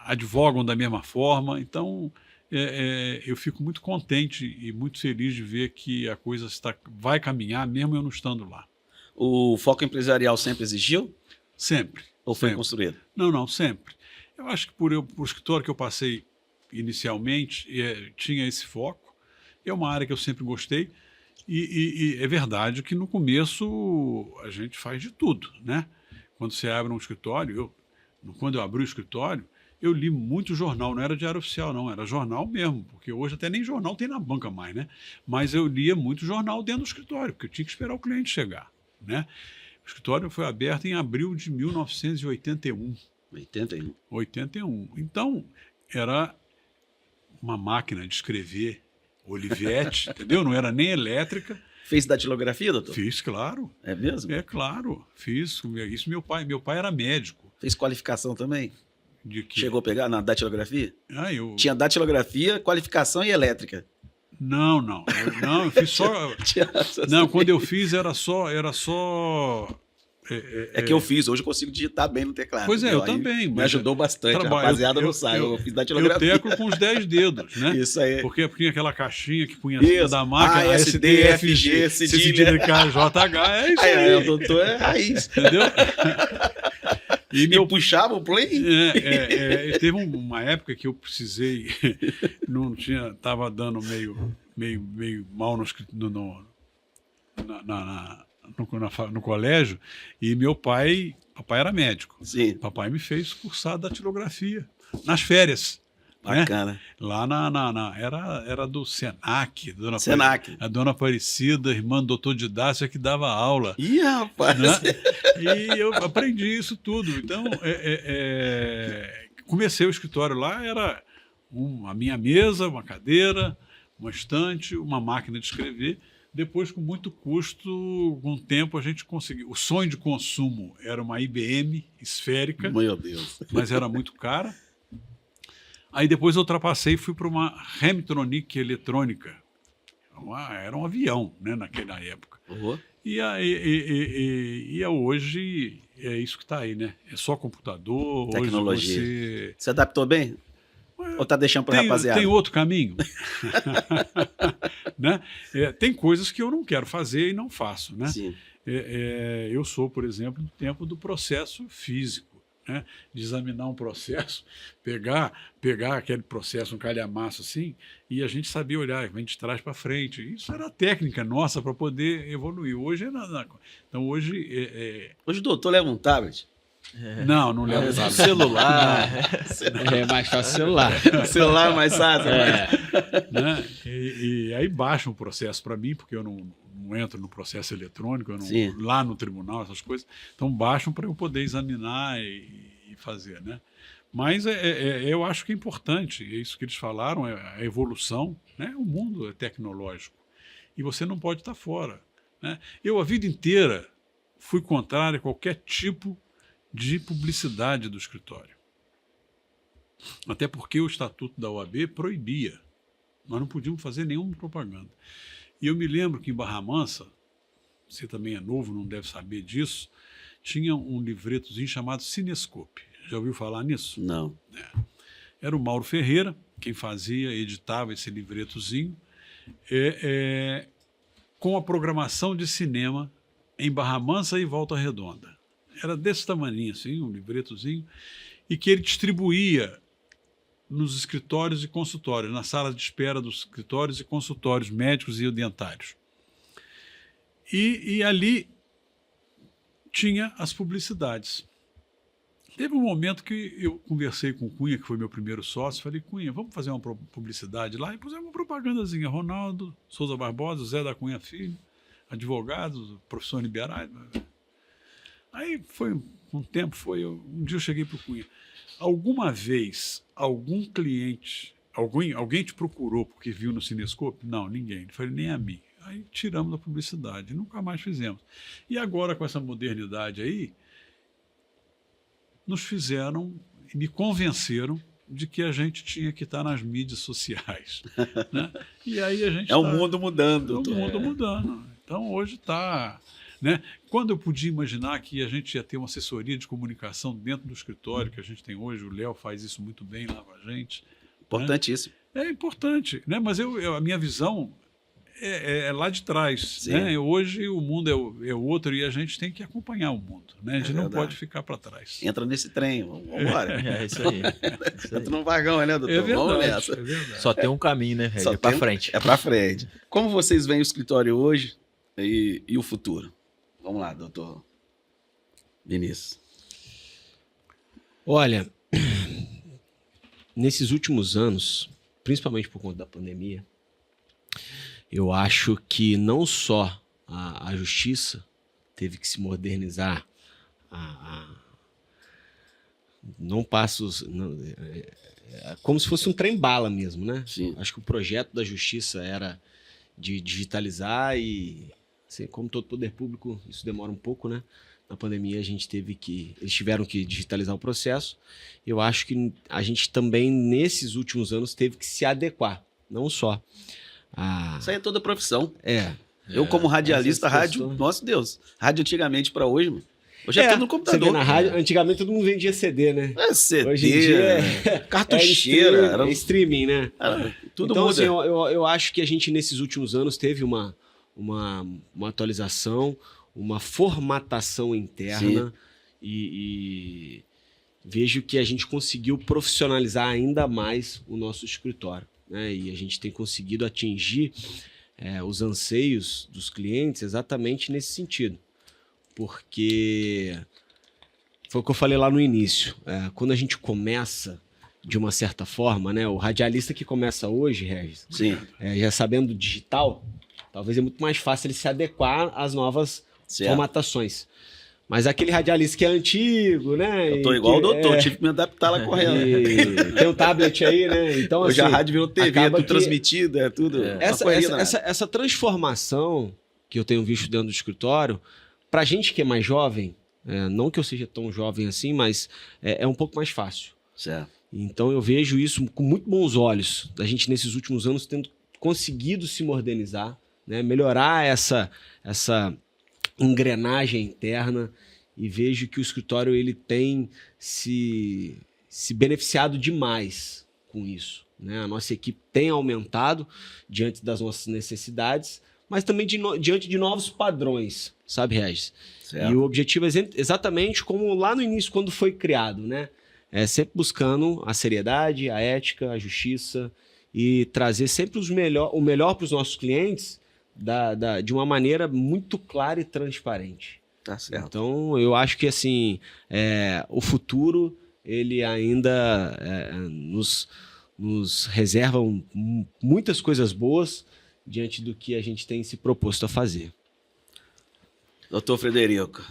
advogam da mesma forma. Então, eu fico muito contente e muito feliz de ver que a coisa vai caminhar, mesmo eu não estando lá. O foco empresarial sempre existiu? Sempre. Ou foi sempre. construído? Não, sempre. Eu acho que por escritório que eu passei inicialmente, tinha esse foco. É uma área que eu sempre gostei. E é verdade que no começo a gente faz de tudo, né? Quando você abre um escritório, quando eu abri o escritório, eu li muito jornal, não era diário oficial, não, era jornal mesmo, porque hoje até nem jornal tem na banca mais, né? Mas eu lia muito jornal dentro do escritório, porque eu tinha que esperar o cliente chegar, né? O escritório foi aberto em abril de 1981. 81. Então, era uma máquina de escrever, Olivetti, entendeu? Não era nem elétrica. Fez datilografia, doutor? Fiz, claro. É mesmo? É claro, fiz. Isso meu pai era médico. Fez qualificação também? De que... Chegou a pegar na datilografia? Eu... Tinha datilografia, qualificação e elétrica. Não, eu fiz só... Não, quando eu fiz era só... É que eu fiz, hoje eu consigo digitar bem no teclado. Pois entendeu? eu também. Me ajudou bastante, rapaziada não sabe, eu fiz datilografia. Eu teclo com os 10 dedos, né? Isso aí. Porque punha aquela caixinha que punha da A, máquina, S, D, F, G, cedilha, K, J, H, é isso aí. O doutor é raiz. Entendeu? E puxava o play? Teve uma época que eu precisei, estava dando meio mal no colégio, e papai era médico. Sim. Papai me fez cursar datilografia nas férias. Bacana. Né? Lá era do Senac, a dona Aparecida, irmã do doutor Didácio, que dava aula. Ih, rapaz! Né? E eu aprendi isso tudo. Então, comecei o escritório lá, era a minha mesa, uma cadeira, uma estante, uma máquina de escrever. Depois, com muito custo, com o tempo, a gente conseguiu. O sonho de consumo era uma IBM esférica, meu Deus, mas era muito cara. Aí depois eu ultrapassei e fui para uma Hamtronic eletrônica. Era um avião, né, naquela época. Uhum. E hoje é isso que está aí, né? É só computador. Tecnologia. Hoje você adaptou bem? Ou tá deixando para rapaziada? Tem outro caminho. Né? Tem coisas que eu não quero fazer e não faço. Né? Sim. Eu sou, por exemplo, do tempo do processo físico. Né? De examinar um processo, pegar aquele processo, um calhamaço assim, e a gente sabia olhar, vem de trás para frente. Isso era a técnica nossa para poder evoluir. Hoje Então hoje... Hoje o doutor leva um tablet? Não leva tablet. Celular. É mais fácil celular. O celular é mais fácil. Né? E aí baixa um processo para mim, porque eu não não entro no processo eletrônico, Sim. lá no tribunal, essas coisas. Então baixam para eu poder examinar e fazer, né? Mas eu acho que é importante, é isso que eles falaram, é a evolução, né? O mundo é tecnológico e você não pode estar fora, né? Eu, a vida inteira, fui contrário a qualquer tipo de publicidade do escritório. Até porque o Estatuto da OAB proibia. Nós não podíamos fazer nenhuma propaganda. E eu me lembro que em Barra Mansa, você também é novo, não deve saber disso, tinha um livretozinho chamado Cinescope. Já ouviu falar nisso? Não. Era o Mauro Ferreira quem fazia, editava esse livretozinho, com a programação de cinema em Barra Mansa e Volta Redonda. Era desse tamanho, assim, um livretozinho, e que ele distribuía nos escritórios e consultórios, na sala de espera dos escritórios e consultórios médicos e dentários. E ali tinha as publicidades. Teve um momento que eu conversei com o Cunha, que foi meu primeiro sócio, falei, Cunha, vamos fazer uma publicidade lá? E pusemos uma propagandazinha, Ronaldo Souza Barbosa, Zé da Cunha Filho, advogado, professor Liberais. Aí foi um tempo, um dia eu cheguei para o Cunha, alguma vez algum cliente, alguém te procurou porque viu no Cinescope? Não, ninguém. Ele falou, nem a mim. Aí tiramos da publicidade, nunca mais fizemos. E agora, com essa modernidade aí, nos fizeram e me convenceram de que a gente tinha que estar nas mídias sociais, né? E aí a gente O mundo mudando. É o mundo mudando. Então hoje está, né? Quando eu podia imaginar que a gente ia ter uma assessoria de comunicação dentro do escritório que a gente tem hoje, o Léo faz isso muito bem lá com a gente. Importantíssimo. Né? É importante, né? Mas a minha visão é lá de trás. Sim. Né? Hoje o mundo é outro e a gente tem que acompanhar o mundo. Né? A gente não pode ficar para trás. Entra nesse trem, vamos embora. É isso aí. Entra no vagão, né, doutor? É verdade, Vamos nessa. é verdade. Só tem um caminho, né? Só É pra tem- frente. É para frente. Como vocês veem o escritório hoje e o futuro? Vamos lá, doutor Vinícius. Olha, nesses últimos anos, principalmente por conta da pandemia, eu acho que não só a justiça teve que se modernizar, não passos, como se fosse um trem-bala mesmo, né? Sim. Acho que o projeto da justiça era de digitalizar e, assim, como todo poder público, isso demora um pouco, né? Na pandemia eles tiveram que digitalizar o processo. Eu acho que a gente também, nesses últimos anos, teve que se adequar, não só Isso aí é toda profissão. É. Eu, como radialista, essas rádio, pessoas- nossa Deus, rádio antigamente para hoje, mano. Hoje é tudo no Você computador. vê na rádio, antigamente todo mundo vendia CD, né? É CD, Hoje em dia cartucheira, era streaming, né? tudo então, muda. assim, eu acho que a gente, nesses últimos anos, teve uma atualização, uma formatação interna e vejo que a gente conseguiu profissionalizar ainda mais o nosso escritório, né? E a gente tem conseguido atingir os anseios dos clientes exatamente nesse sentido. Porque foi o que eu falei lá no início. Quando a gente começa de uma certa forma, né? O radialista que começa hoje, Regis, Sim, já sabendo digital, talvez é muito mais fácil ele se adequar às novas certo. formatações. Mas aquele radialista que é antigo, né? Eu tô e igual o que- doutor, tive que me adaptar lá correndo. e tem um tablet aí, né? Então, Hoje a assim, rádio virou TV, é acaba tudo que- transmitido, é tudo. uma correria danada. essa transformação que eu tenho visto dentro do escritório, pra gente que é mais jovem, não que eu seja tão jovem assim, mas é um pouco mais fácil. Certo. Então eu vejo isso com muito bons olhos, da gente nesses últimos anos tendo conseguido se modernizar, né? Melhorar essa engrenagem interna, e vejo que o escritório ele tem se beneficiado demais com isso, né? A nossa equipe tem aumentado diante das nossas necessidades, mas também diante de novos padrões, sabe, Regis? Certo. E o objetivo é exatamente como lá no início, quando foi criado, né? Sempre buscando a seriedade, a ética, a justiça e trazer sempre o melhor para os nossos clientes de uma maneira muito clara e transparente. Tá certo. Então, eu acho que assim, o futuro ele ainda nos reserva muitas coisas boas diante do que a gente tem se proposto a fazer. Doutor Frederico.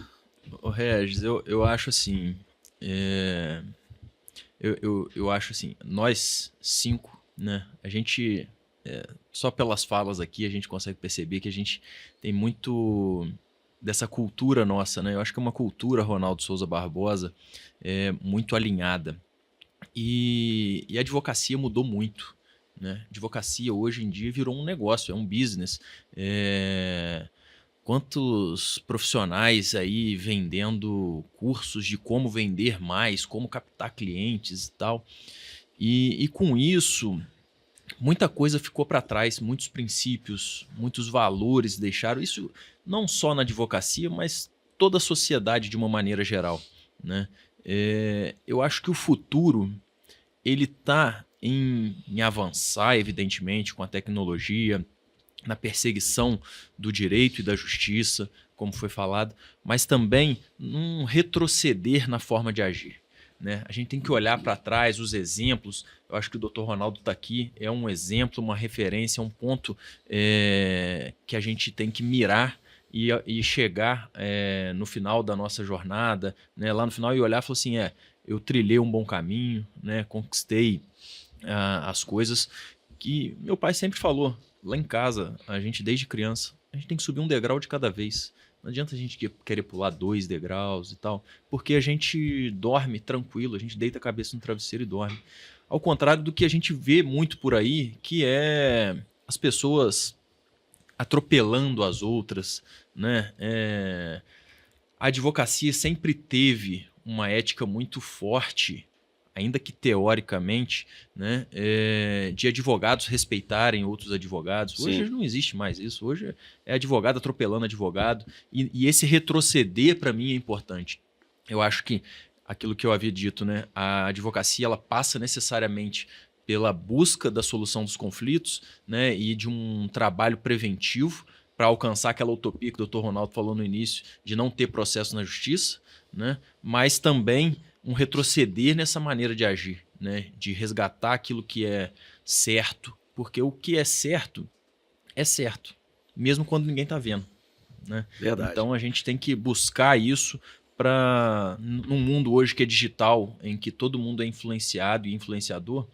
Ô, Regis, eu acho assim, eu acho assim, nós 5, né, a gente, só pelas falas aqui, a gente consegue perceber que a gente tem muito dessa cultura nossa, né? Eu acho que é uma cultura, Ronaldo Souza Barbosa, muito alinhada. E a advocacia mudou muito, né? A advocacia hoje em dia virou um negócio, é um business. Quantos profissionais aí vendendo cursos de como vender mais, como captar clientes e tal. E com isso, muita coisa ficou para trás, muitos princípios, muitos valores deixaram. Isso não só na advocacia, mas toda a sociedade de uma maneira geral, né? Eu acho que o futuro ele está em avançar, evidentemente, com a tecnologia, na perseguição do direito e da justiça, como foi falado, mas também num retroceder na forma de agir, né? A gente tem que olhar para trás, os exemplos. Eu acho que o Dr. Ronaldo está aqui, é um exemplo, uma referência, um ponto que a gente tem que mirar e chegar no final da nossa jornada, né? Lá no final, e olhar e falar assim, eu trilhei um bom caminho, né? Conquistei as coisas que meu pai sempre falou. Lá em casa, a gente desde criança, a gente tem que subir um degrau de cada vez. Não adianta a gente querer pular 2 degraus e tal, porque a gente dorme tranquilo, a gente deita a cabeça no travesseiro e dorme. Ao contrário do que a gente vê muito por aí, que é as pessoas atropelando as outras, né? A advocacia sempre teve uma ética muito forte, ainda que teoricamente, né, de advogados respeitarem outros advogados. Hoje não existe mais isso. Hoje é advogado atropelando advogado. E esse retroceder, para mim, é importante. Eu acho que aquilo que eu havia dito, né, a advocacia ela passa necessariamente pela busca da solução dos conflitos, né, e de um trabalho preventivo para alcançar aquela utopia que o Dr. Ronaldo falou no início, de não ter processo na justiça, né, mas também um retroceder nessa maneira de agir, né? De resgatar aquilo que é certo, porque o que é certo, mesmo quando ninguém está vendo, né? Verdade. Então a gente tem que buscar isso para, num mundo hoje que é digital, em que todo mundo é influenciado e influenciador,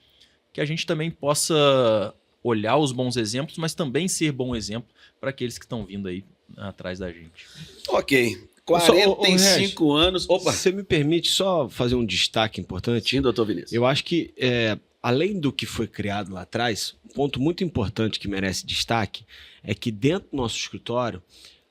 que a gente também possa olhar os bons exemplos, mas também ser bom exemplo para aqueles que estão vindo aí atrás da gente. Ok. 45 anos. Opa! Você me permite só fazer um destaque importante? Sim, doutor Vinícius. Eu acho que, além do que foi criado lá atrás, um ponto muito importante que merece destaque é que dentro do nosso escritório,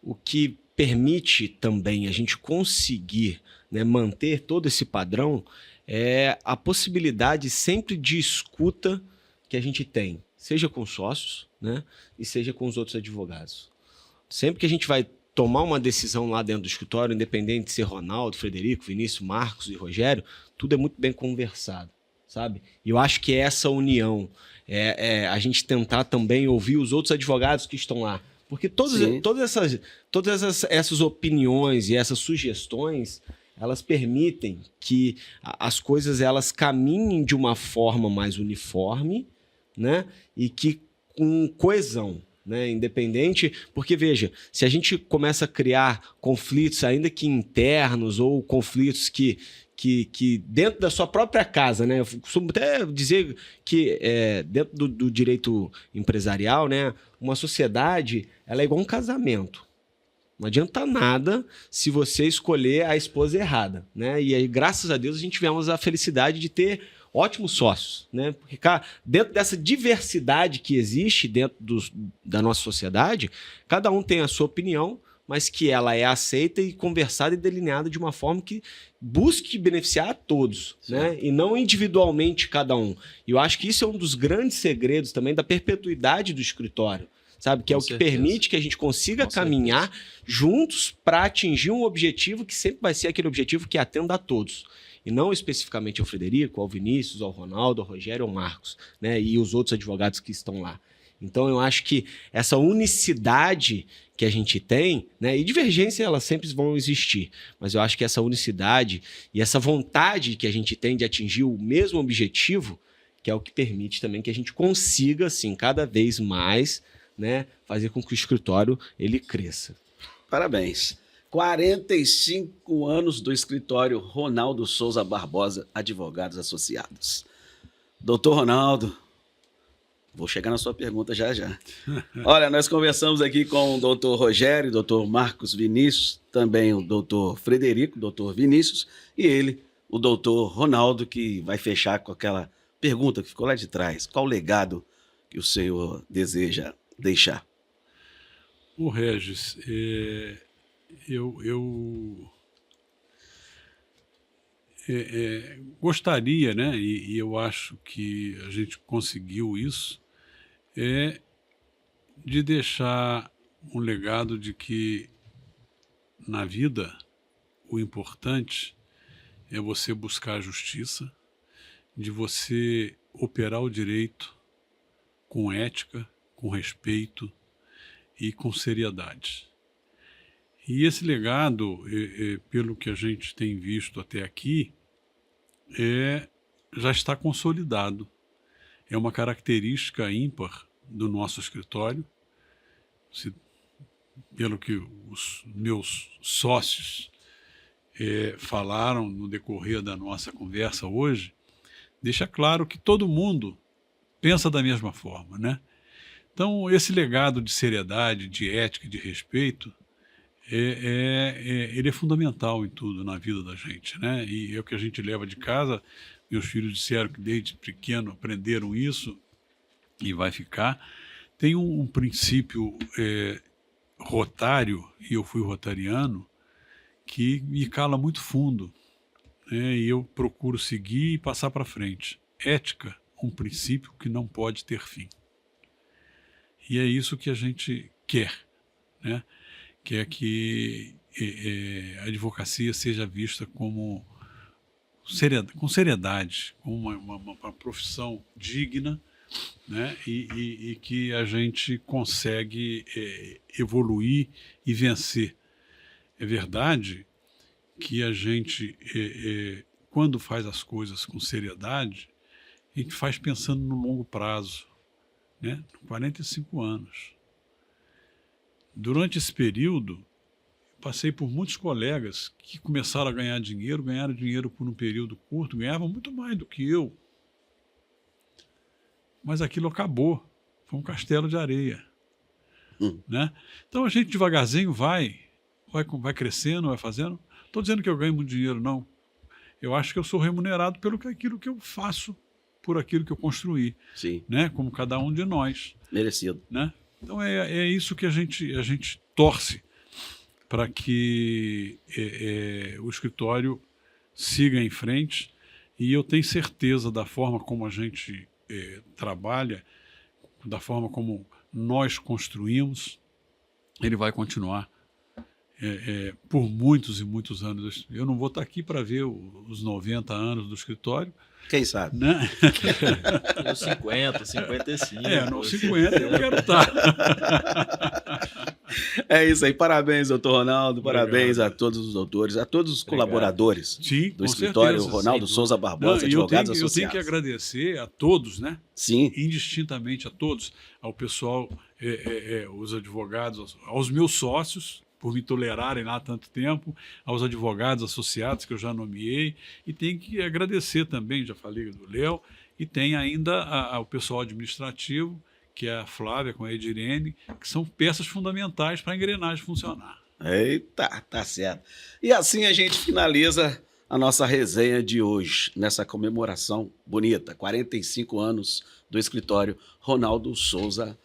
o que permite também a gente conseguir, né, manter todo esse padrão é a possibilidade sempre de escuta que a gente tem, seja com sócios, né, e seja com os outros advogados. Sempre que a gente vai tomar uma decisão lá dentro do escritório, independente de ser Ronaldo, Frederico, Vinícius, Marcos e Rogério, tudo é muito bem conversado, sabe? E eu acho que é essa união, a gente tentar também ouvir os outros advogados que estão lá. Porque todas essas opiniões e essas sugestões, elas permitem que as coisas elas caminhem de uma forma mais uniforme, né? E que com coesão. Né, independente, porque veja, se a gente começa a criar conflitos, ainda que internos ou conflitos que dentro da sua própria casa, né, eu costumo até dizer que dentro do direito empresarial, né, uma sociedade ela é igual um casamento. Não adianta nada se você escolher a esposa errada, né? E aí, graças a Deus, a gente tivemos a felicidade de ter ótimos sócios, né? Porque, cara, dentro dessa diversidade que existe dentro da nossa sociedade, cada um tem a sua opinião, mas que ela é aceita e conversada e delineada de uma forma que busque beneficiar a todos, né? E não individualmente cada um. E eu acho que isso é um dos grandes segredos também da perpetuidade do escritório, sabe? Que é o que permite que a gente consiga caminhar juntos para atingir um objetivo que sempre vai ser aquele objetivo que atenda a todos. E não especificamente ao Frederico, ao Vinícius, ao Ronaldo, ao Rogério, ao Marcos, né? E os outros advogados que estão lá. Então, eu acho que essa unicidade que a gente tem, né? E divergência, elas sempre vão existir. Mas eu acho que essa unicidade e essa vontade que a gente tem de atingir o mesmo objetivo, que é o que permite também que a gente consiga, assim, cada vez mais né, fazer com que o escritório ele cresça. Parabéns. 45 anos do escritório Ronaldo Souza Barbosa, Advogados Associados. Doutor Ronaldo, vou chegar na sua pergunta já já. Olha, nós conversamos aqui com o doutor Rogério, doutor Marcos Vinícius, também o doutor Frederico, doutor Vinícius, e ele, o doutor Ronaldo, que vai fechar com aquela pergunta que ficou lá de trás. Qual o legado que o senhor deseja deixar? O Regis, eu gostaria, né, e eu acho que a gente conseguiu isso, de deixar um legado de que na vida o importante é você buscar a justiça, de você operar o direito com ética, com respeito e com seriedade. E esse legado, pelo que a gente tem visto até aqui, já está consolidado. É uma característica ímpar do nosso escritório. Pelo que os meus sócios falaram no decorrer da nossa conversa hoje, deixa claro que todo mundo pensa da mesma forma, né? Então, esse legado de seriedade, de ética e de respeito, ele é fundamental em tudo na vida da gente, né? E é o que a gente leva de casa. Meus filhos disseram que desde pequeno aprenderam isso e vai ficar. Tem um princípio rotário, e eu fui rotariano, que me cala muito fundo, né? E eu procuro seguir e passar para frente. Ética, um princípio que não pode ter fim. E é isso que a gente quer, né? Quer que a advocacia seja vista como com seriedade, como uma profissão digna, né? E que a gente consegue evoluir e vencer. É verdade que a gente, quando faz as coisas com seriedade, a gente faz pensando no longo prazo, né? 45 anos. Durante esse período, passei por muitos colegas que começaram a ganharam dinheiro por um período curto, ganhavam muito mais do que eu. Mas aquilo acabou, foi um castelo de areia. Né? Então a gente devagarzinho vai crescendo, vai fazendo. Estou dizendo que eu ganho muito dinheiro, não. Eu acho que eu sou remunerado pelo aquilo que eu faço, por aquilo que eu construí. Sim. Né? Como cada um de nós. Merecido. Né? Então é isso que a gente torce para que o escritório siga em frente, e eu tenho certeza da forma como a gente trabalha, da forma como nós construímos, ele vai continuar por muitos e muitos anos. Eu não vou estar aqui para ver os 90 anos do escritório. Quem sabe? Né? Os 50, 55. Nos 50 eu quero estar. É isso aí. Parabéns, doutor Ronaldo. Obrigado. Parabéns a todos os doutores, a todos os colaboradores do escritório certeza, Ronaldo Souza Barbosa, Advogados Associados. Eu tenho que agradecer a todos, né? Sim. Indistintamente a todos, ao pessoal, os advogados, aos meus sócios, por me tolerarem lá há tanto tempo, aos advogados associados que eu já nomeei, e tenho que agradecer também, já falei do Léo, e tem ainda o pessoal administrativo, que é a Flávia com a Edirene, que são peças fundamentais para a engrenagem funcionar. Eita, tá certo. E assim a gente finaliza a nossa resenha de hoje, nessa comemoração bonita, 45 anos do escritório Ronaldo Souza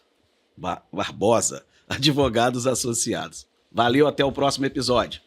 Barbosa, Advogados Associados. Valeu, até o próximo episódio.